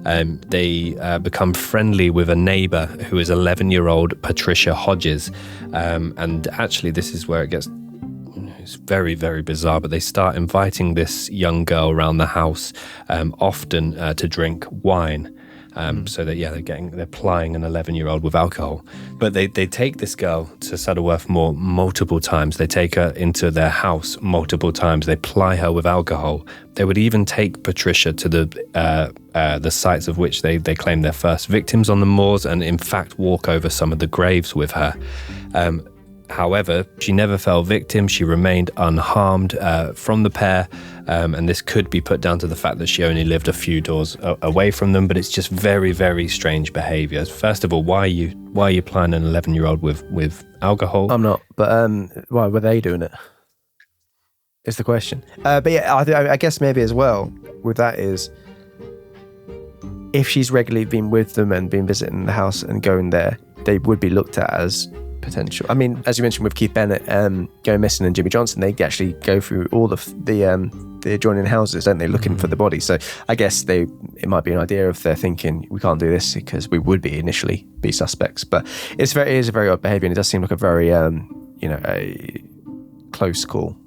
They become friendly with a neighbour who is 11-year-old Patricia Hodges. And actually, this is where it's very, very bizarre, but they start inviting this young girl around the house, often to drink wine. So that they're plying an 11-year-old with alcohol. But they take this girl to Saddleworth Moor multiple times. They take her into their house multiple times. They ply her with alcohol. They would even take Patricia to the sites of which they claim their first victims on the moors, and in fact walk over some of the graves with her. However, she never fell victim. She remained unharmed from the pair, and this could be put down to the fact that she only lived a few doors away from them. But it's just very, very strange behaviour. First of all, why are you plying an 11-year-old with alcohol? I'm not, but why were they doing it? Is the question. But yeah, I guess maybe as well with that is, if she's regularly been with them and been visiting the house and going there, they would be looked at as potential. I mean, as you mentioned with Keith Bennett going missing and Jimmy Johnson, they actually go through all of the adjoining houses, don't they, looking for the body. So I guess it might be an idea if they're thinking we can't do this because we would initially be suspects. But it is a very odd behaviour, and it does seem like a very a close call.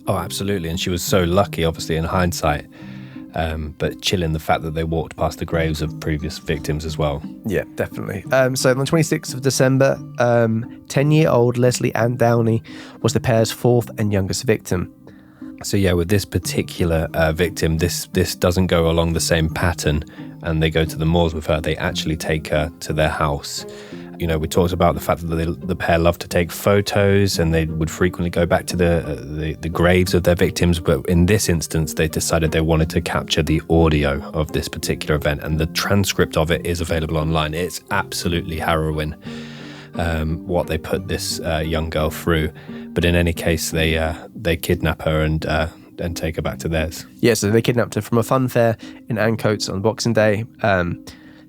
Oh, absolutely. And she was so lucky, obviously, in hindsight. But chilling the fact that they walked past the graves of previous victims as well. Yeah, definitely. So on the 26th of December, 10-year-old Lesley Ann Downey was the pair's fourth and youngest victim. So yeah, with this particular victim, this doesn't go along the same pattern, and they go to the moors with her. They actually take her to their house. You know, we talked about the fact that the pair loved to take photos, and they would frequently go back to the graves of their victims. But in this instance, they decided they wanted to capture the audio of this particular event, and the transcript of it is available online. It's absolutely harrowing what they put this young girl through. But in any case, they kidnap her and take her back to theirs. Yeah, so they kidnapped her from a fun fair in Ancoats on Boxing Day.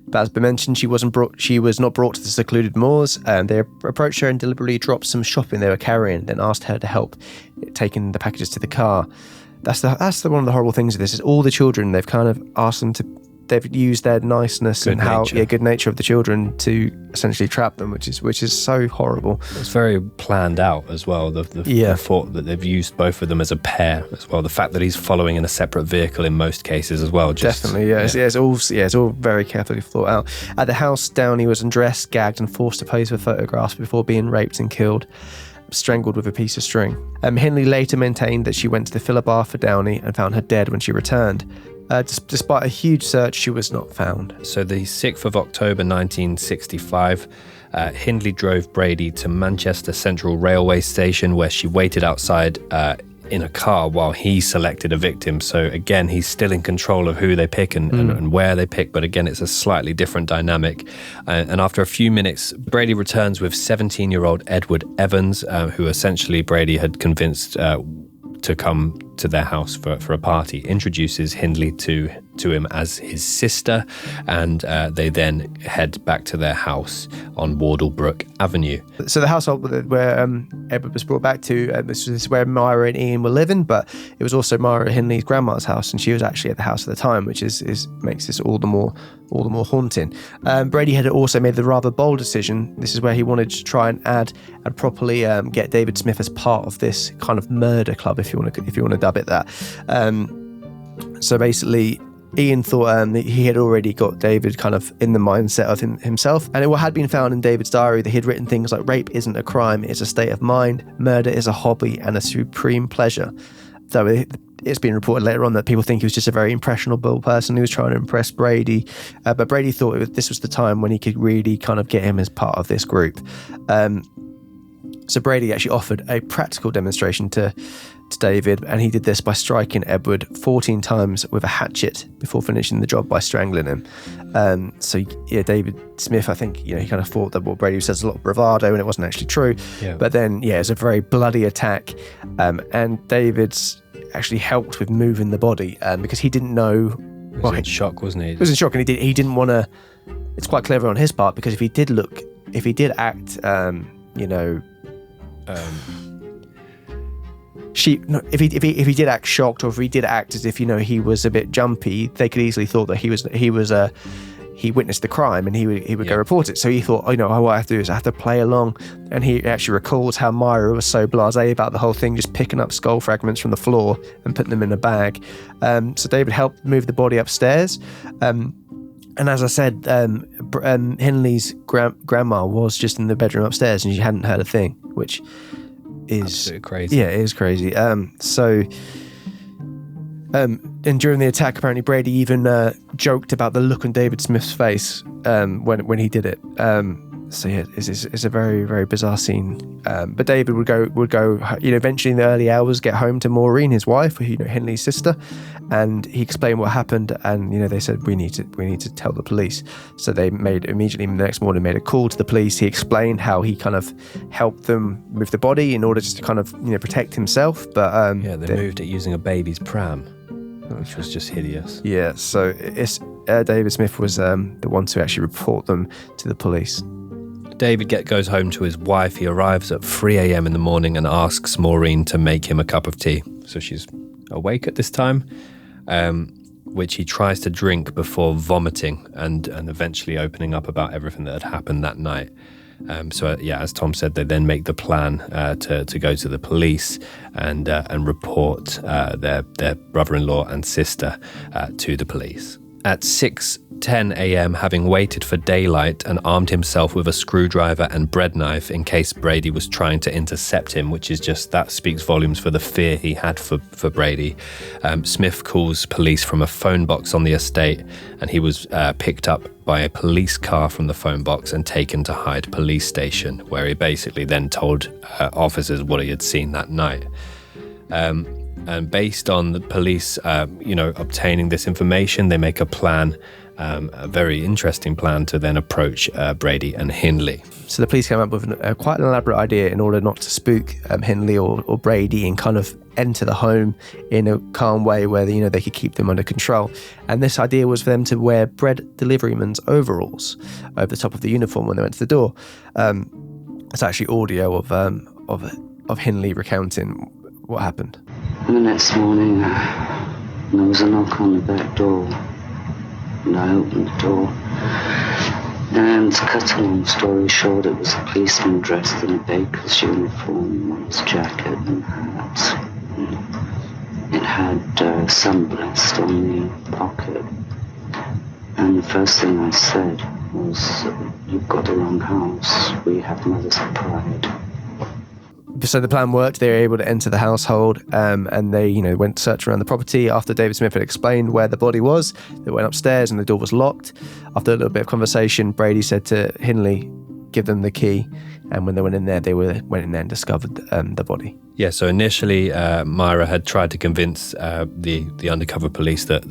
But as mentioned, she was not brought to the secluded moors. They approached her and deliberately dropped some shopping they were carrying, then asked her to help taking the packages to the car. That's one of the horrible things of this is all the children. They've kind of asked them to. They've used their niceness and good nature of the children to essentially trap them, which is so horrible. It's very planned out as well. The thought that they've used both of them as a pair as well. The fact that he's following in a separate vehicle in most cases as well. Definitely, yeah. It's all very carefully thought out. At the house, Downey was undressed, gagged, and forced to pose for photographs before being raped and killed, strangled with a piece of string. Hindley later maintained that she went to the filler bar for Downey and found her dead when she returned. Despite a huge search, she was not found. So the 6th of October 1965, Hindley drove Brady to Manchester Central Railway Station, where she waited outside in a car while he selected a victim. So again, he's still in control of who they pick and where they pick, but again, it's a slightly different dynamic. And after a few minutes, Brady returns with 17-year-old Edward Evans, who essentially Brady had convinced to come to their house for a party, introduces Hindley to him as his sister, and they then head back to their house on Wardlebrook Avenue. So the household where Edward was brought back to, this is where Myra and Ian were living, but it was also Myra Hindley's grandma's house, and she was actually at the house at the time, which is makes this all the more haunting. Brady had also made the rather bold decision. This is where he wanted to try and add and properly get David Smith as part of this kind of murder club, if you want to dub it that. So basically, Ian thought that he had already got David kind of in the mindset of himself, and it had been found in David's diary that he had written things like, rape isn't a crime, it's a state of mind, murder is a hobby and a supreme pleasure. So it's been reported later on that people think he was just a very impressionable person who was trying to impress Brady, but Brady thought this was the time when he could really kind of get him as part of this group. So Brady actually offered a practical demonstration to David, and he did this by striking Edward 14 times with a hatchet before finishing the job by strangling him. So yeah, David Smith, I think, he kind of thought that what Brady says is a lot of bravado, and it wasn't actually true. Yeah. But then, it's a very bloody attack, and David's actually helped with moving the body because he didn't know. He was in shock, wasn't he? He was in shock, and he didn't want to. It's quite clever on his part, because if he did act, if he did act shocked, or if he did act as if he was a bit jumpy, they could easily thought that he witnessed the crime, and he would go report it. So he thought, what I have to do is I have to play along. And he actually recalls how Myra was so blasé about the whole thing, just picking up skull fragments from the floor and putting them in a bag. So David helped move the body upstairs. And as I said, Hindley's grandma was just in the bedroom upstairs, and she hadn't heard a thing, which is absolutely crazy. Yeah, it is crazy. And during the attack, apparently Brady even joked about the look on David Smith's face when he did it. So yeah, it's a very, very bizarre scene. But David would go, eventually in the early hours, get home to Maureen, his wife, Hindley's sister, and he explained what happened. And they said we need to tell the police. So they immediately the next morning made a call to the police. He explained how he kind of helped them move the body in order just to kind of protect himself. But they moved it using a baby's pram, which was just hideous. Yeah, so it's David Smith was the one to actually report them to the police. David goes home to his wife. He arrives at 3 a.m. in the morning and asks Maureen to make him a cup of tea. So she's awake at this time, which he tries to drink before vomiting and eventually opening up about everything that had happened that night. As Tom said, they then make the plan to go to the police and report their brother-in-law and sister to the police. At 6:10 a.m., having waited for daylight and armed himself with a screwdriver and bread knife in case Brady was trying to intercept him, which is that speaks volumes for the fear he had for Brady, Smith calls police from a phone box on the estate, and he was picked up by a police car from the phone box and taken to Hyde police station, where he basically then told officers what he had seen that night. And based on the police, obtaining this information, they make a plan, a very interesting plan to then approach Brady and Hindley. So the police came up with quite an elaborate idea in order not to spook Hindley or Brady, and kind of enter the home in a calm way where they could keep them under control. And this idea was for them to wear bread deliveryman's overalls over the top of the uniform when they went to the door. It's actually audio of Hindley recounting what happened. And the next morning, there was a knock on the back door, and I opened the door. And to cut a long story short, it was a policeman dressed in a baker's uniform, with his jacket and hat. It had sunburst on the pocket. And the first thing I said was, "You've got the wrong house. We have mothers of pride." So the plan worked. They were able to enter the household, and they, went to search around the property. After David Smith had explained where the body was, they went upstairs and the door was locked. After a little bit of conversation, Brady said to Hindley, give them the key, and when they went in there, went in there and discovered the body. Yeah, so initially Myra had tried to convince the undercover police that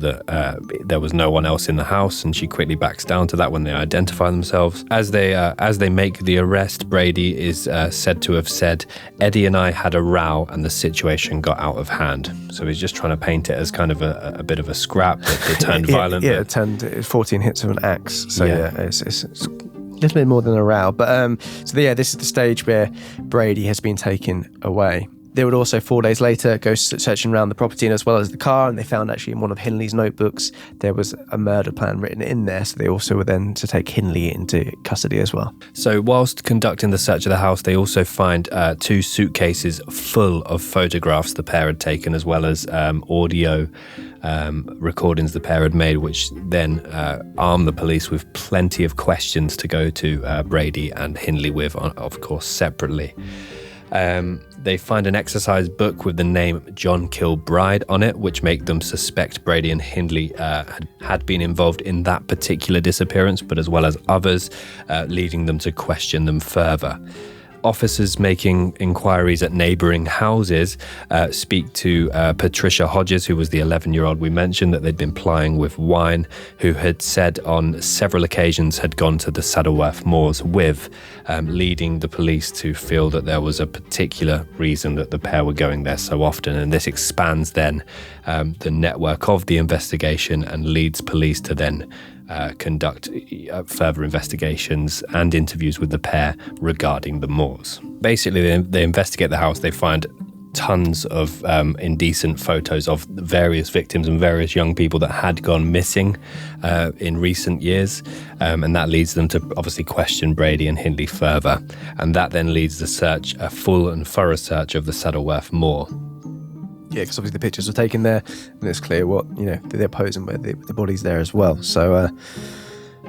there was no one else in the house, and she quickly backs down to that when they identify themselves. As they make the arrest, Brady is said to have said, "Eddie and I had a row and the situation got out of hand." So he's just trying to paint it as kind of a bit of a scrap that turned violent. Yeah, it turned 14 hits of an axe. So it's a little bit more than a row. But this is the stage where Brady has been taken away. They would also 4 days later go searching around the property and as well as the car, and they found actually in one of Hindley's notebooks there was a murder plan written in there. So they also were then to take Hindley into custody as well. So whilst conducting the search of the house, they also find 2 suitcases full of photographs the pair had taken, as well as audio recordings the pair had made, which then armed the police with plenty of questions to go to Brady and Hindley with, of course, separately. They find an exercise book with the name John Kilbride on it, which make them suspect Brady and Hindley had been involved in that particular disappearance, but as well as others, leading them to question them further. Officers making inquiries at neighbouring houses speak to Patricia Hodges, who was the 11-year-old we mentioned that they'd been plying with wine, who had said on several occasions had gone to the Saddleworth Moors with, leading the police to feel that there was a particular reason that the pair were going there so often. And this expands then the network of the investigation and leads police to then conduct further investigations and interviews with the pair regarding the Moors. Basically, they investigate the house. They find tons of indecent photos of various victims and various young people that had gone missing in recent years, and that leads them to obviously question Brady and Hindley further. And that then leads the search, a full and thorough search of the Saddleworth Moor. Yeah, because obviously the pictures were taken there, and it's clear what they're posing with the bodies there as well. So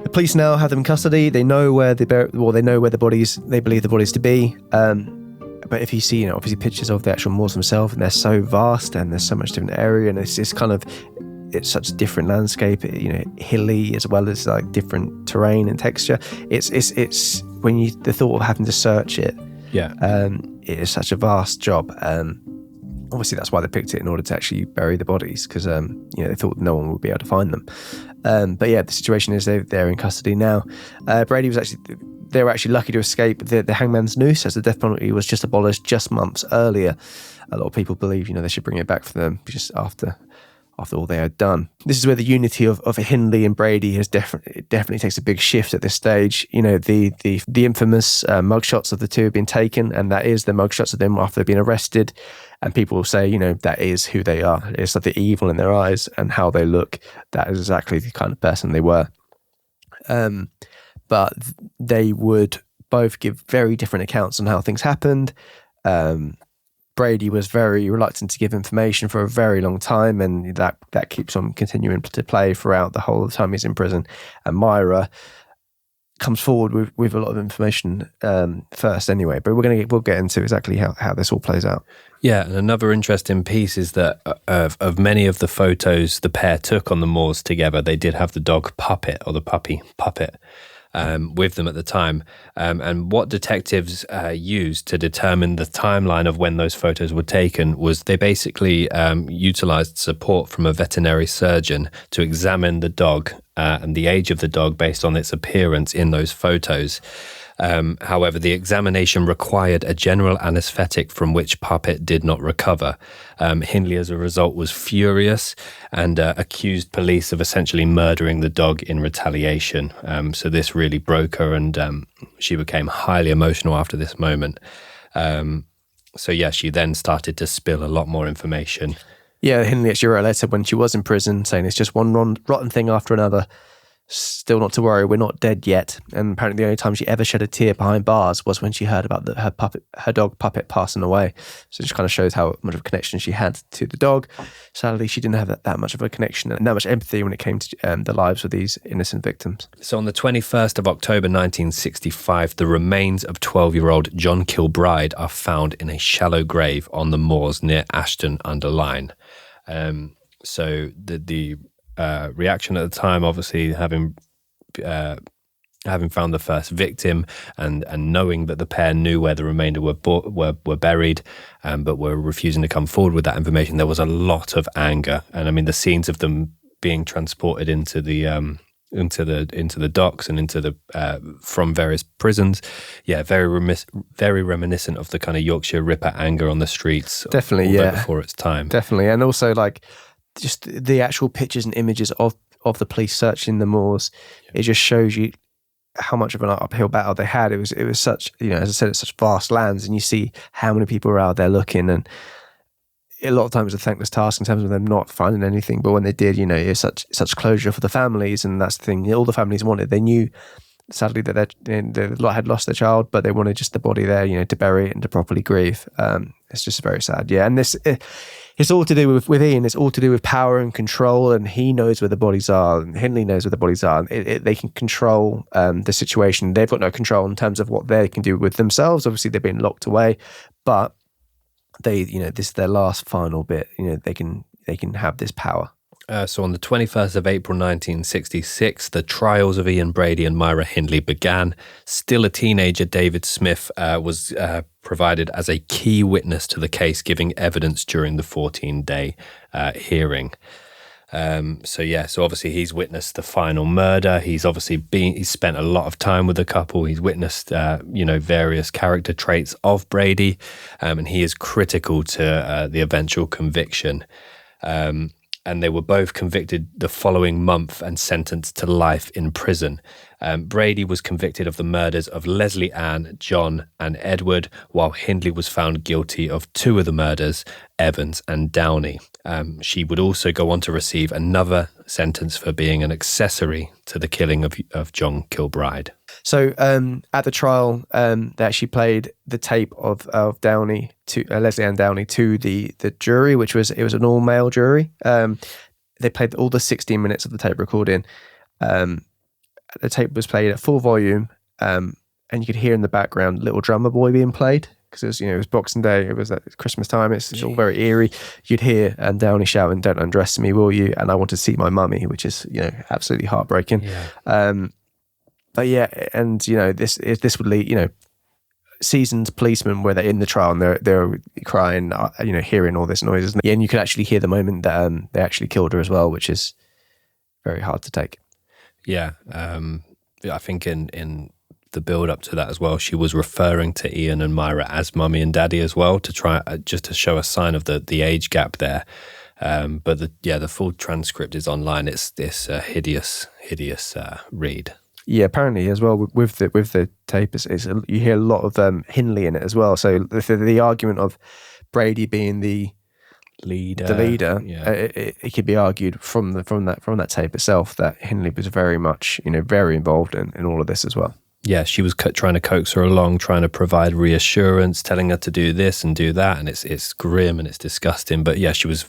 the police now have them in custody. They know where they know where they believe the bodies to be. But if you see, obviously pictures of the actual moors themselves, and they're so vast, and there's so much different area, and it's such a different landscape. Hilly as well as like different terrain and texture. It's when the thought of having to search it. Yeah. It is such a vast job. Obviously, that's why they picked it, in order to actually bury the bodies, because they thought no one would be able to find them. But yeah, the situation is they're in custody now. Brady they were actually lucky to escape the hangman's noose, as the death penalty was just abolished just months earlier. A lot of people believe they should bring it back for them just after all they had done. This is where the unity of Hindley and Brady has definitely takes a big shift at this stage. The infamous mugshots of the two have been taken, and that is the mugshots of them after they've been arrested. And people will say, that is who they are. It's like the evil in their eyes and how they look. That is exactly the kind of person they were. But they would both give very different accounts on how things happened. Brady was very reluctant to give information for a very long time, and that keeps on continuing to play throughout the whole time he's in prison. And Myra comes forward with a lot of information first anyway, but we'll get into exactly how this all plays out. Yeah, and another interesting piece is that of many of the photos the pair took on the moors together, they did have the dog Puppet, or the puppy Puppet, with them at the time. And what detectives used to determine the timeline of when those photos were taken was they basically utilised support from a veterinary surgeon to examine the dog and the age of the dog based on its appearance in those photos. However, the examination required a general anaesthetic from which Puppet did not recover. Hindley, as a result, was furious and accused police of essentially murdering the dog in retaliation. So this really broke her, and she became highly emotional after this moment. She then started to spill a lot more information. Yeah, Hindley actually wrote a letter when she was in prison saying it's just one rotten thing after another. Still not to worry, we're not dead yet. And apparently the only time she ever shed a tear behind bars was when she heard about her dog Puppet passing away. So it just kind of shows how much of a connection she had to the dog. Sadly, she didn't have that much of a connection and that much empathy when it came to the lives of these innocent victims. So on the 21st of October 1965, the remains of 12-year-old John Kilbride are found in a shallow grave on the moors near Ashton-under-Lyne. So the reaction at the time, obviously having having found the first victim and knowing that the pair knew where the remainder were buried, but were refusing to come forward with that information, there was a lot of anger. And I mean, the scenes of them being transported into the docks and into the from various prisons, very reminiscent of the kind of Yorkshire Ripper anger on the streets. Definitely, before its time. Definitely, and also like just the actual pictures and images of the police searching the moors. It just shows you how much of an uphill battle they had. It was such, as I said, it's such vast lands, and you see how many people are out there looking, and a lot of times it's a thankless task in terms of them not finding anything. But when they did, it was such closure for the families, and that's the thing. All the families wanted. They knew, sadly, that they had lost their child, but they wanted just the body there, to bury it and to properly grieve. It's just very sad, and it's all to do with Ian. It's all to do with power and control, and he knows where the bodies are, and Hindley knows where the bodies are. They can control the situation. They've got no control in terms of what they can do with themselves. Obviously, they've been locked away, but they, this is their last final bit. They can have this power. So on the 21st of April 1966, the trials of Ian Brady and Myra Hindley began. Still a teenager, David Smith was provided as a key witness to the case, giving evidence during the 14-day hearing. So obviously he's witnessed the final murder. He's spent a lot of time with the couple. He's witnessed, various character traits of Brady, and he is critical to the eventual conviction. And they were both convicted the following month and sentenced to life in prison. Brady was convicted of the murders of Lesley Ann, John and Edward, while Hindley was found guilty of 2 of the murders, Evans and Downey. She would also go on to receive another sentence for being an accessory to the killing of John Kilbride. So at the trial, they actually played the tape of Downey to Lesley Ann Downey to the jury, which was an all male jury. They played all the 16 minutes of the tape recording. The tape was played at full volume, and you could hear in the background Little Drummer Boy being played because it was Boxing Day. It was at Christmas time. It's all very eerie. You'd hear Downey shouting, "Don't undress me, will you?" And "I want to see my mummy," which is absolutely heartbreaking. Yeah. But and this would lead seasoned policemen where they're in the trial and they're crying, hearing all this noises, and you could actually hear the moment that they actually killed her as well, which is very hard to take. Yeah, I think in the build up to that as well, she was referring to Ian and Myra as mummy and daddy as well to try just to show a sign of the age gap there. But the full transcript is online. It's this hideous read. Yeah, apparently as well with the tape, you hear a lot of Hindley in it as well. So the argument of Brady being the leader, it could be argued from that tape itself that Hindley was very much very involved in all of this as well. Yeah, she was trying to coax her along, trying to provide reassurance, telling her to do this and do that, and it's grim and it's disgusting. But yeah, she was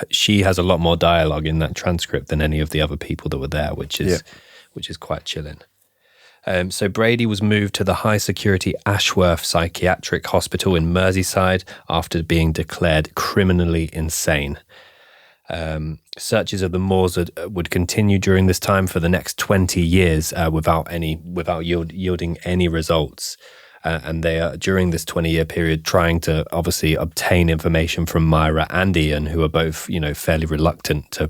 she has a lot more dialogue in that transcript than any of the other people that were there, which is quite chilling. So Brady was moved to the high-security Ashworth Psychiatric Hospital in Merseyside after being declared criminally insane. Searches of the moors would continue during this time for the next 20 years without yielding any results. And they are, during this 20-year period, trying to obviously obtain information from Myra and Ian, who are both, fairly reluctant to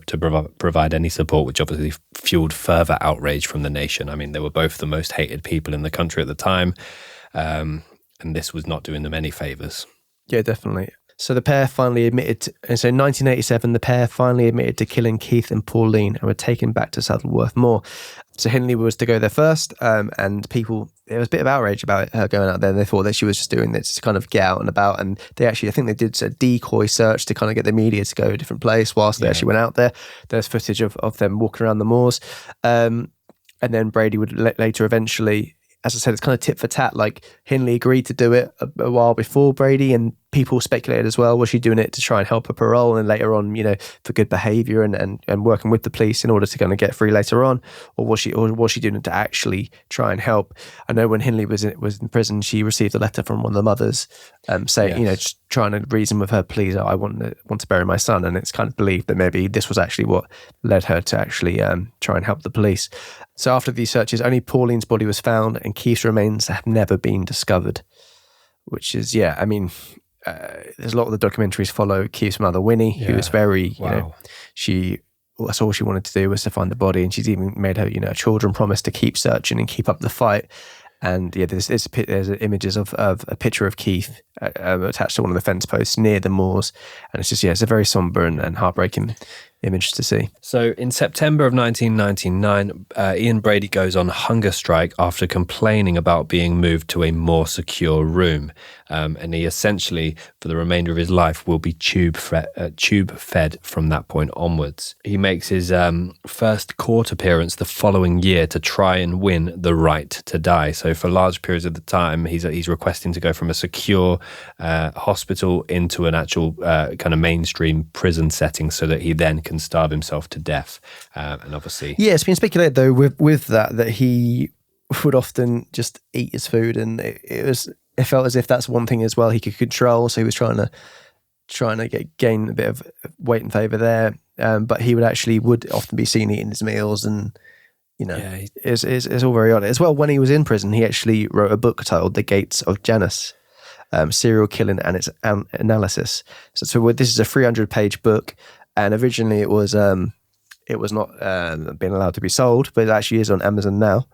provide any support, which obviously fueled further outrage from the nation. I mean, they were both the most hated people in the country at the time, and this was not doing them any favours. Yeah, definitely. So the pair finally admitted, and so in 1987, the pair finally admitted to killing Keith and Pauline and were taken back to Saddleworth Moor. So Hindley was to go there first, and there was a bit of outrage about her going out there. They thought that she was just doing this to kind of get out and about, and I think they did a decoy search to kind of get the media to go to a different place whilst they actually went out there. There's footage of them walking around the moors, and then Brady would later eventually, as I said, it's kind of tit for tat. Like Hindley agreed to do it a while before Brady, and people speculated as well, was she doing it to try and help her parole and later on, for good behaviour and working with the police in order to kind of get free later on, or was she doing it to actually try and help? I know when Hindley was in prison, she received a letter from one of the mothers saying, just trying to reason with her, please, I want to bury my son, and it's kind of believed that maybe this was actually what led her to actually try and help the police. So after these searches, only Pauline's body was found, and Keith's remains have never been discovered. Which is, there's a lot of the documentaries follow Keith's mother, Winnie, who is very, that's all she wanted to do was to find the body, and she's even made her, children promise to keep searching and keep up the fight. And there's images of a picture of Keith attached to one of the fence posts near the moors, and it's just it's a very somber and heartbreaking image to see. So in September of 1999, Ian Brady goes on hunger strike after complaining about being moved to a more secure room, and he essentially, for the remainder of his life, will be tube fed from that point onwards. He makes his first court appearance the following year to try and win the right to die. So for large periods of the time, he's requesting to go from a secure hospital into an actual kind of mainstream prison setting, so that he then can starve himself to death. And obviously, it's been speculated though with that he would often just eat his food, and it felt as if that's one thing as well he could control. So he was trying to gain a bit of weight and favour there, but he would often be seen eating his meals, and it's all very odd as well. When he was in prison, he actually wrote a book titled The Gates of Janus, Serial Killing and Its Analysis. So this is a 300-page book, and originally it was not being allowed to be sold, but it actually is on Amazon now.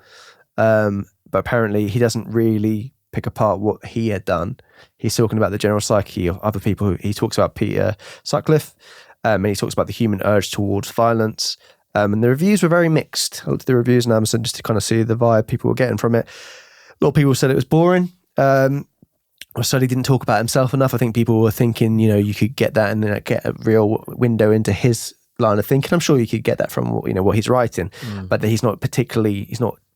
But apparently he doesn't really pick apart what he had done. He's talking about the general psyche of other people. He talks about Peter Sutcliffe, and he talks about the human urge towards violence. And the reviews were very mixed. I looked at the reviews on Amazon just to kind of see the vibe people were getting from it. A lot of people said it was boring. Or so he didn't talk about himself enough. I think people were thinking, you could get that and then get a real window into his line of thinking. I'm sure you could get that from what he's writing, but that he's not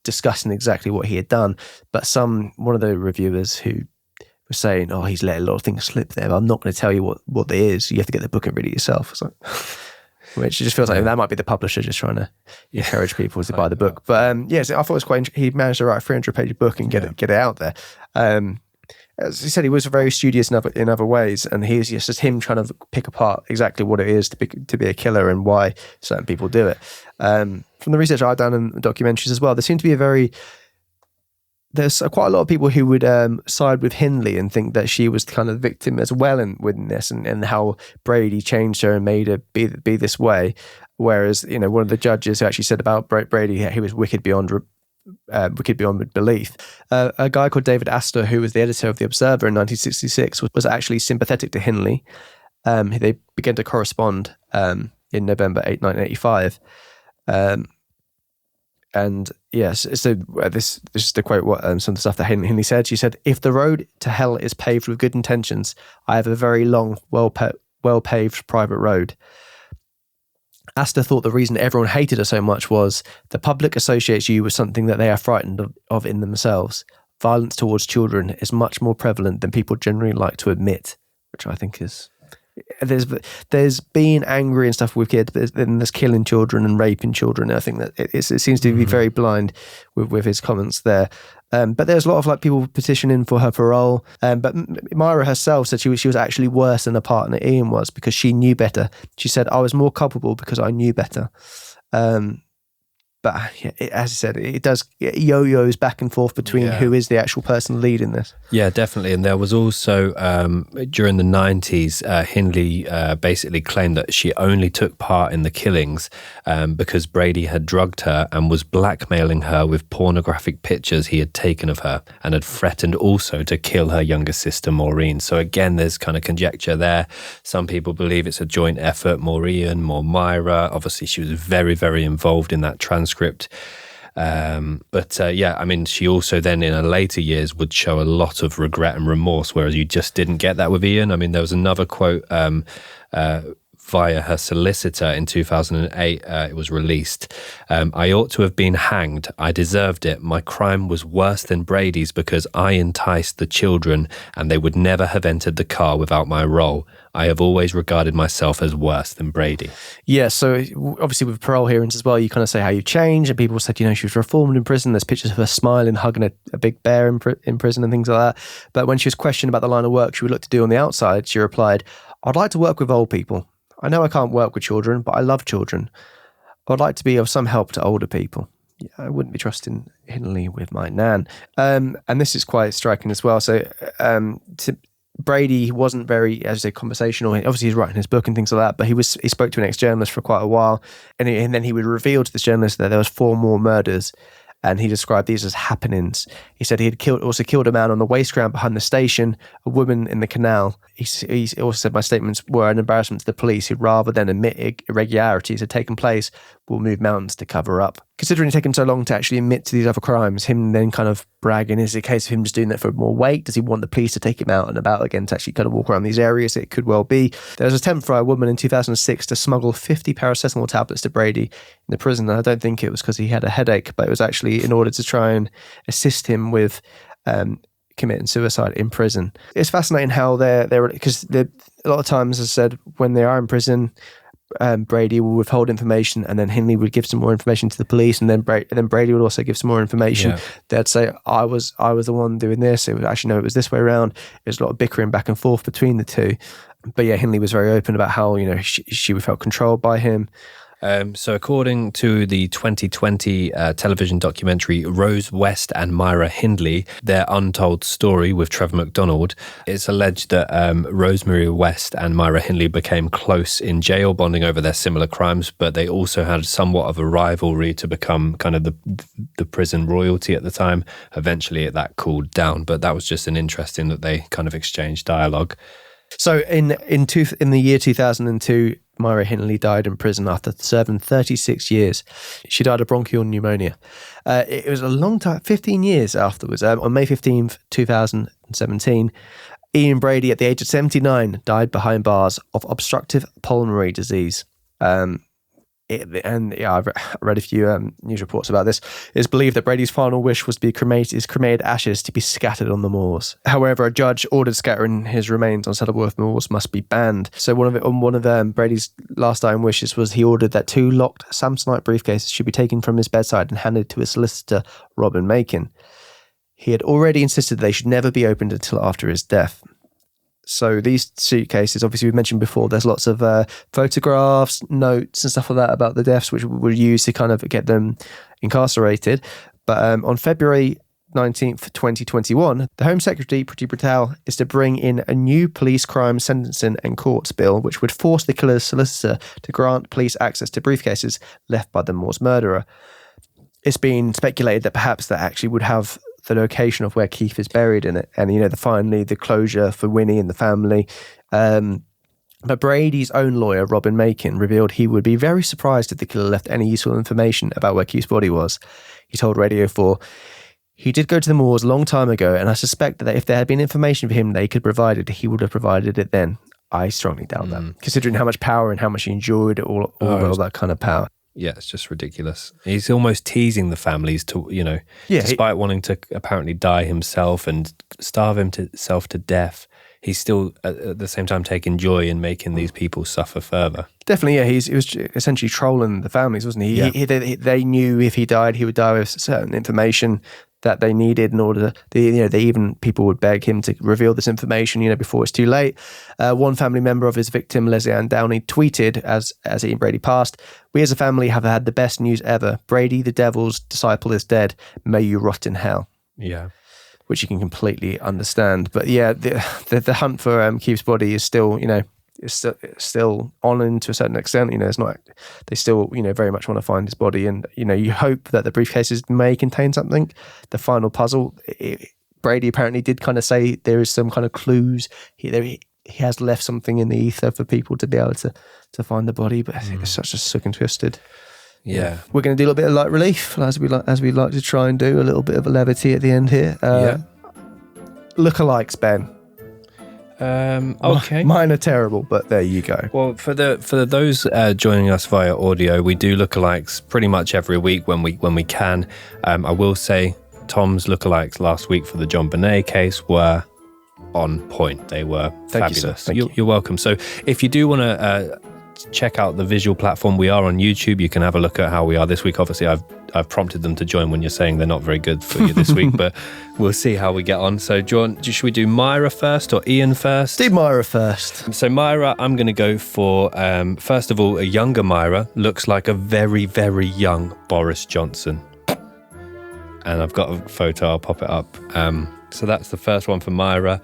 discussing exactly what he had done. But one of the reviewers who was saying, he's let a lot of things slip there. I'm not going to tell you what there is. You have to get the book and read it yourself. So, which just feels like that might be the publisher just trying to encourage people to buy the book. But I thought it was quite. He managed to write a 300-page book and get it out there. As he said, he was very studious in other ways, and he's just him trying to pick apart exactly what it is to be a killer and why certain people do it. From the research I've done in documentaries as well, there seemed to be there's quite a lot of people who would side with Hindley and think that she was kind of the victim as well within this, and how Brady changed her and made her be this way. Whereas one of the judges who actually said about Brady, he was wicked beyond belief. A guy called David Astor, who was the editor of The Observer in 1966, was actually sympathetic to Hindley. They began to correspond in November 1985. And yes, so this is to quote what some of the stuff that Hindley said. She said, "If the road to hell is paved with good intentions, I have a very long, well-paved private road." Astor thought the reason everyone hated her so much was the public associates you with something that they are frightened of in themselves. Violence towards children is much more prevalent than people generally like to admit, which I think is... There's being angry and stuff with kids, but then there's killing children and raping children. I think that it seems to be very blind with his comments there. But there's a lot of people petitioning for her parole. But Myra herself said she was actually worse than her partner Ian was because she knew better. She said, "I was more culpable because I knew better." But as I said, it yo-yos back and forth between who is the actual person leading this. Yeah, definitely. And there was also, during the 90s, Hindley basically claimed that she only took part in the killings because Brady had drugged her and was blackmailing her with pornographic pictures he had taken of her, and had threatened also to kill her younger sister, Maureen. So again, there's kind of conjecture there. Some people believe it's a joint effort, more Ian, more Myra. Obviously, she was very, very involved in that transcript. She also then in her later years would show a lot of regret and remorse, whereas you just didn't get that with Ian. I mean, there was another quote via her solicitor in 2008. It was released. I ought to have been hanged. I deserved it. My crime was worse than Brady's because I enticed the children and they would never have entered the car without my role. I have always regarded myself as worse than Brady. Yeah, so obviously with parole hearings as well, you kind of say how you've changed, and people said, she was reformed in prison. There's pictures of her smiling, hugging a big bear in prison and things like that. But when she was questioned about the line of work she would look to do on the outside, she replied, I'd like to work with old people. I know I can't work with children, but I love children. I'd like to be of some help to older people. Yeah, I wouldn't be trusting Hindley with my nan. And this is quite striking as well. So Brady wasn't very, as I say, conversational. Obviously, he's writing his book and things like that, but he spoke to an ex-journalist for quite a while, and then he would reveal to this journalist that there was 4 more murders, and he described these as happenings. He said he had also killed a man on the waste ground behind the station, a woman in the canal. He also said my statements were an embarrassment to the police, who rather than admit irregularities had taken place, will move mountains to cover up. Considering it taken so long to actually admit to these other crimes, him then kind of bragging, is it a case of him just doing that for more weight? Does he want the police to take him out and about again to actually kind of walk around these areas? It could well be. There was an attempt for a woman in 2006 to smuggle 50 paracetamol tablets to Brady in the prison. And I don't think it was because he had a headache, but it was actually in order to try and assist him with committing suicide in prison. It's fascinating how they're because a lot of times, as I said, when they are in prison, Brady will withhold information, and then Hindley would give some more information to the police, and then Brady would also give some more information. Yeah. They'd say, I was the one doing this. It was actually, no, it was this way around. There's a lot of bickering back and forth between the two. But yeah, Hindley was very open about how, she felt controlled by him. So according to the 2020 television documentary Rose West and Myra Hindley, Their Untold Story with Trevor McDonald, it's alleged that Rosemary West and Myra Hindley became close in jail, bonding over their similar crimes, but they also had somewhat of a rivalry to become kind of the prison royalty at the time. Eventually that cooled down, but that was just an interesting that they kind of exchanged dialogue. So in the year 2002, Myra Hindley died in prison after serving 36 years. She died of bronchial pneumonia. It was a long time, 15 years afterwards. On May 15th, 2017, Ian Brady, at the age of 79, died behind bars of obstructive pulmonary disease. I've read a few news reports about this. It's believed that Brady's final wish was to be cremated ashes to be scattered on the moors. However, a judge ordered scattering his remains on Saddleworth Moors must be banned. So one of Brady's last dying wishes was he ordered that 2 locked Samsonite briefcases should be taken from his bedside and handed to his solicitor, Robin Macon. He had already insisted they should never be opened until after his death. So these suitcases, obviously we've mentioned before, there's lots of photographs, notes and stuff like that about the deaths, which were used to kind of get them incarcerated. But on February 19th, 2021, the Home Secretary, Priti Patel, is to bring in a new police crime sentencing and courts bill, which would force the killer's solicitor to grant police access to briefcases left by the Moor's murderer. It's been speculated that perhaps that actually would have the location of where Keith is buried in it, and finally the closure for Winnie and the family. But Brady's own lawyer, Robin Macon, revealed he would be very surprised if the killer left any useful information about where Keith's body was. He told Radio 4, "He did go to the moors a long time ago, and I suspect that if there had been information for him they could provide it, he would have provided it then." I strongly doubt that, considering how much power and how much he enjoyed all that kind of power. Yeah, it's just ridiculous. He's almost teasing the families to, despite wanting to apparently die himself and starve himself to death, he's still at the same time taking joy in making these people suffer further. Definitely, yeah. He was essentially trolling the families, wasn't he? Yeah. They knew if he died, he would die with certain information that they needed in order to, people would beg him to reveal this information, before it's too late. One family member of his victim, Lesley and Downey, tweeted as Ian Brady passed, "We as a family have had the best news ever. Brady, the devil's disciple, is dead. May you rot in hell." Yeah. Which you can completely understand. But yeah, the hunt for Keith's body is still, it's still on to a certain extent. It's not. They still, very much want to find his body, and you hope that the briefcases may contain something. The final puzzle. Brady apparently did kind of say there is some kind of clues. He has left something in the ether for people to be able to find the body, but I think it's such a sick and twisted. Yeah, we're going to do a little bit of light relief, as we like to try and do, a little bit of a levity at the end here. Lookalikes, Ben. Okay. Mine are terrible, but there you go. Well, for those joining us via audio, we do lookalikes pretty much every week when we can. I will say Tom's lookalikes last week for the John Bonet case were on point. They were fabulous. You're welcome. So if you do want to check out the visual platform, we are on YouTube. You can have a look at how we are this week. Obviously, I've prompted them to join when you're saying they're not very good for you this week, but we'll see how we get on. So, John, should we do Myra first or Ian first? Do Myra first. So, Myra, I'm going to go for, first of all, a younger Myra. Looks like a very, very young Boris Johnson. And I've got a photo, I'll pop it up. So that's the first one for Myra.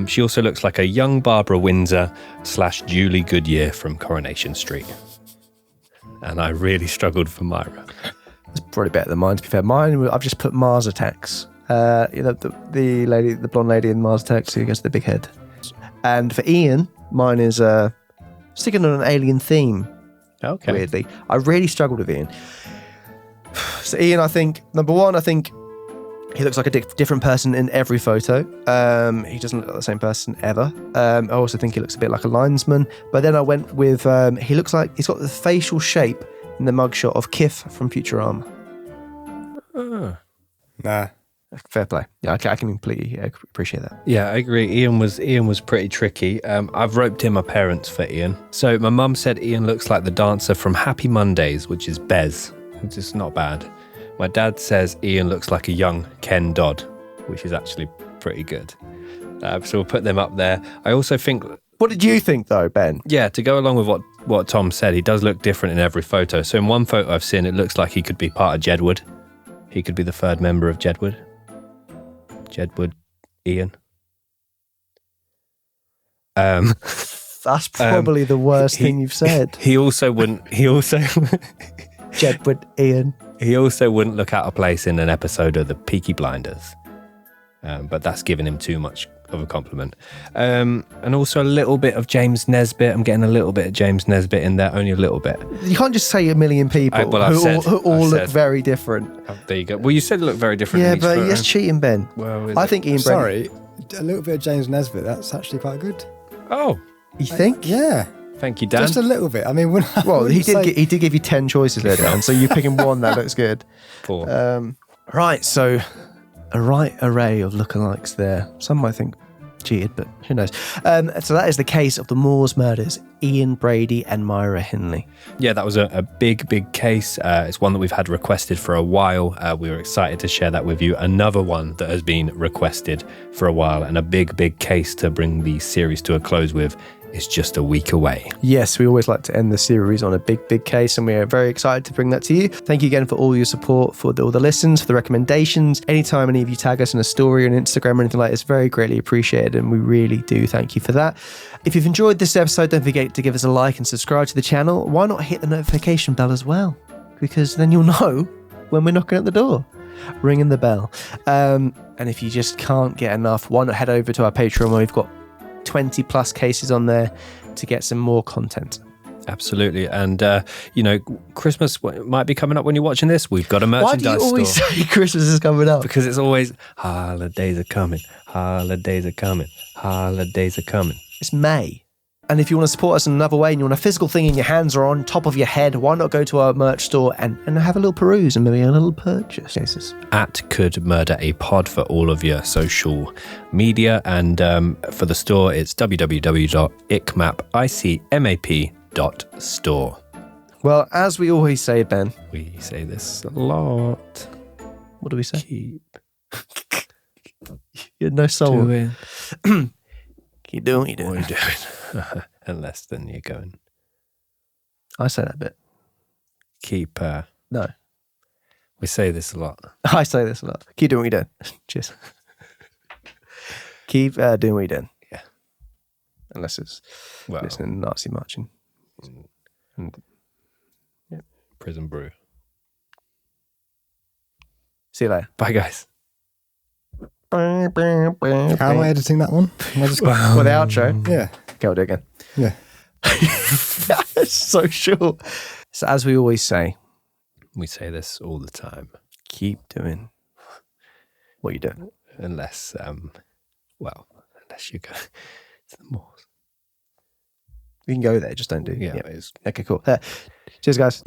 She also looks like a young Barbara Windsor / Julie Goodyear from Coronation Street. And I really struggled for Myra. It's probably better than mine, to be fair. Mine, I've just put Mars Attacks. The lady, the blonde lady in Mars Attacks who gets the big head. And for Ian, mine is sticking on an alien theme. Okay. Weirdly. I really struggled with Ian. So Ian, I think, number one, I think he looks like a different person in every photo. He doesn't look like the same person ever. I also think he looks a bit like a linesman. But then I went with, he looks like he's got the facial shape in the mugshot of Kif from Futurama. Nah. Fair play. Yeah, I can completely appreciate that. Yeah, I agree. Ian was pretty tricky. I've roped in my parents for Ian. So my mum said Ian looks like the dancer from Happy Mondays, which is Bez. It's just not bad. My dad says Ian looks like a young Ken Dodd, which is actually pretty good. So we'll put them up there. I also think... What did you think, though, Ben? Yeah, to go along with what Tom said, he does look different in every photo. So in one photo I've seen, it looks like he could be part of Jedward. He could be the third member of Jedward. Jedward Ian. That's probably the worst thing you've said. He also wouldn't... Jedward Ian. He also wouldn't look out of place in an episode of the Peaky Blinders. But that's giving him too much of a compliment. And also a little bit of James Nesbitt. I'm getting a little bit of James Nesbitt in there, only a little bit. You can't just say a million people who all look very different. Oh, there you go. Well, you said it looked very different. Yeah, but that's cheating, Ben. Well, I think Ian Brady... Sorry, a little bit of James Nesbitt, that's actually quite good. Oh. You think? Yeah. Thank you, Dan. Just a little bit. I mean, he did give you 10 choices there, Dan, so you're picking one that looks good. 4. Right, so a right array of lookalikes there. Some might think cheated, but who knows. So that is the case of the Moors murders, Ian Brady and Myra Hindley. Yeah, that was a big case. It's one that we've had requested for a while. We were excited to share that with you. Another one that has been requested for a while, and a big case to bring the series to a close with is just a week away. Yes, we always like to end the series on a big case, and we are very excited to bring that to you. Thank you again for all your support, for all the listens, for the recommendations. Anytime any of you tag us in a story on Instagram or anything like this, very greatly appreciated, and we really do thank you for that. If you've enjoyed this episode, don't forget to give us a like and subscribe to the channel. Why not hit the notification bell as well? Because then you'll know when we're knocking at the door, ringing the bell. And if you just can't get enough, why not head over to our Patreon, where we've got 20 plus cases on there to get some more content. Absolutely. And Christmas might be coming up when you're watching this. We've got a merchandise store. Why do you always say Christmas is coming up? Because it's always holidays are coming, holidays are coming, holidays are coming. It's May. And if you want to support us in another way and you want a physical thing in your hands or on top of your head, why not go to our merch store and have a little peruse and maybe a little purchase? Jesus. At Could Murder a Pod for all of your social media. And for the store, it's www.icmap.store. Well, as we always say, Ben. We say this a lot. What do we say? Keep. You had no soul. Keep doing what you're doing. Unless then you're going. I say that bit. Keep. No. We say this a lot. I say this a lot. Keep doing what you're doing. Cheers. Keep doing what you're doing. Yeah. Unless it's listening to Nazi marching. And yeah. Prison brew. See you later. Bye, guys. How am I editing that one? Well, the outro. Yeah. Okay, I'll do it again. Yeah. It's so short. So as we always say. We say this all the time. Keep doing what you're doing. Unless, unless you go. You can go there, just don't do. Yeah, it is. Okay, cool. Cheers, guys.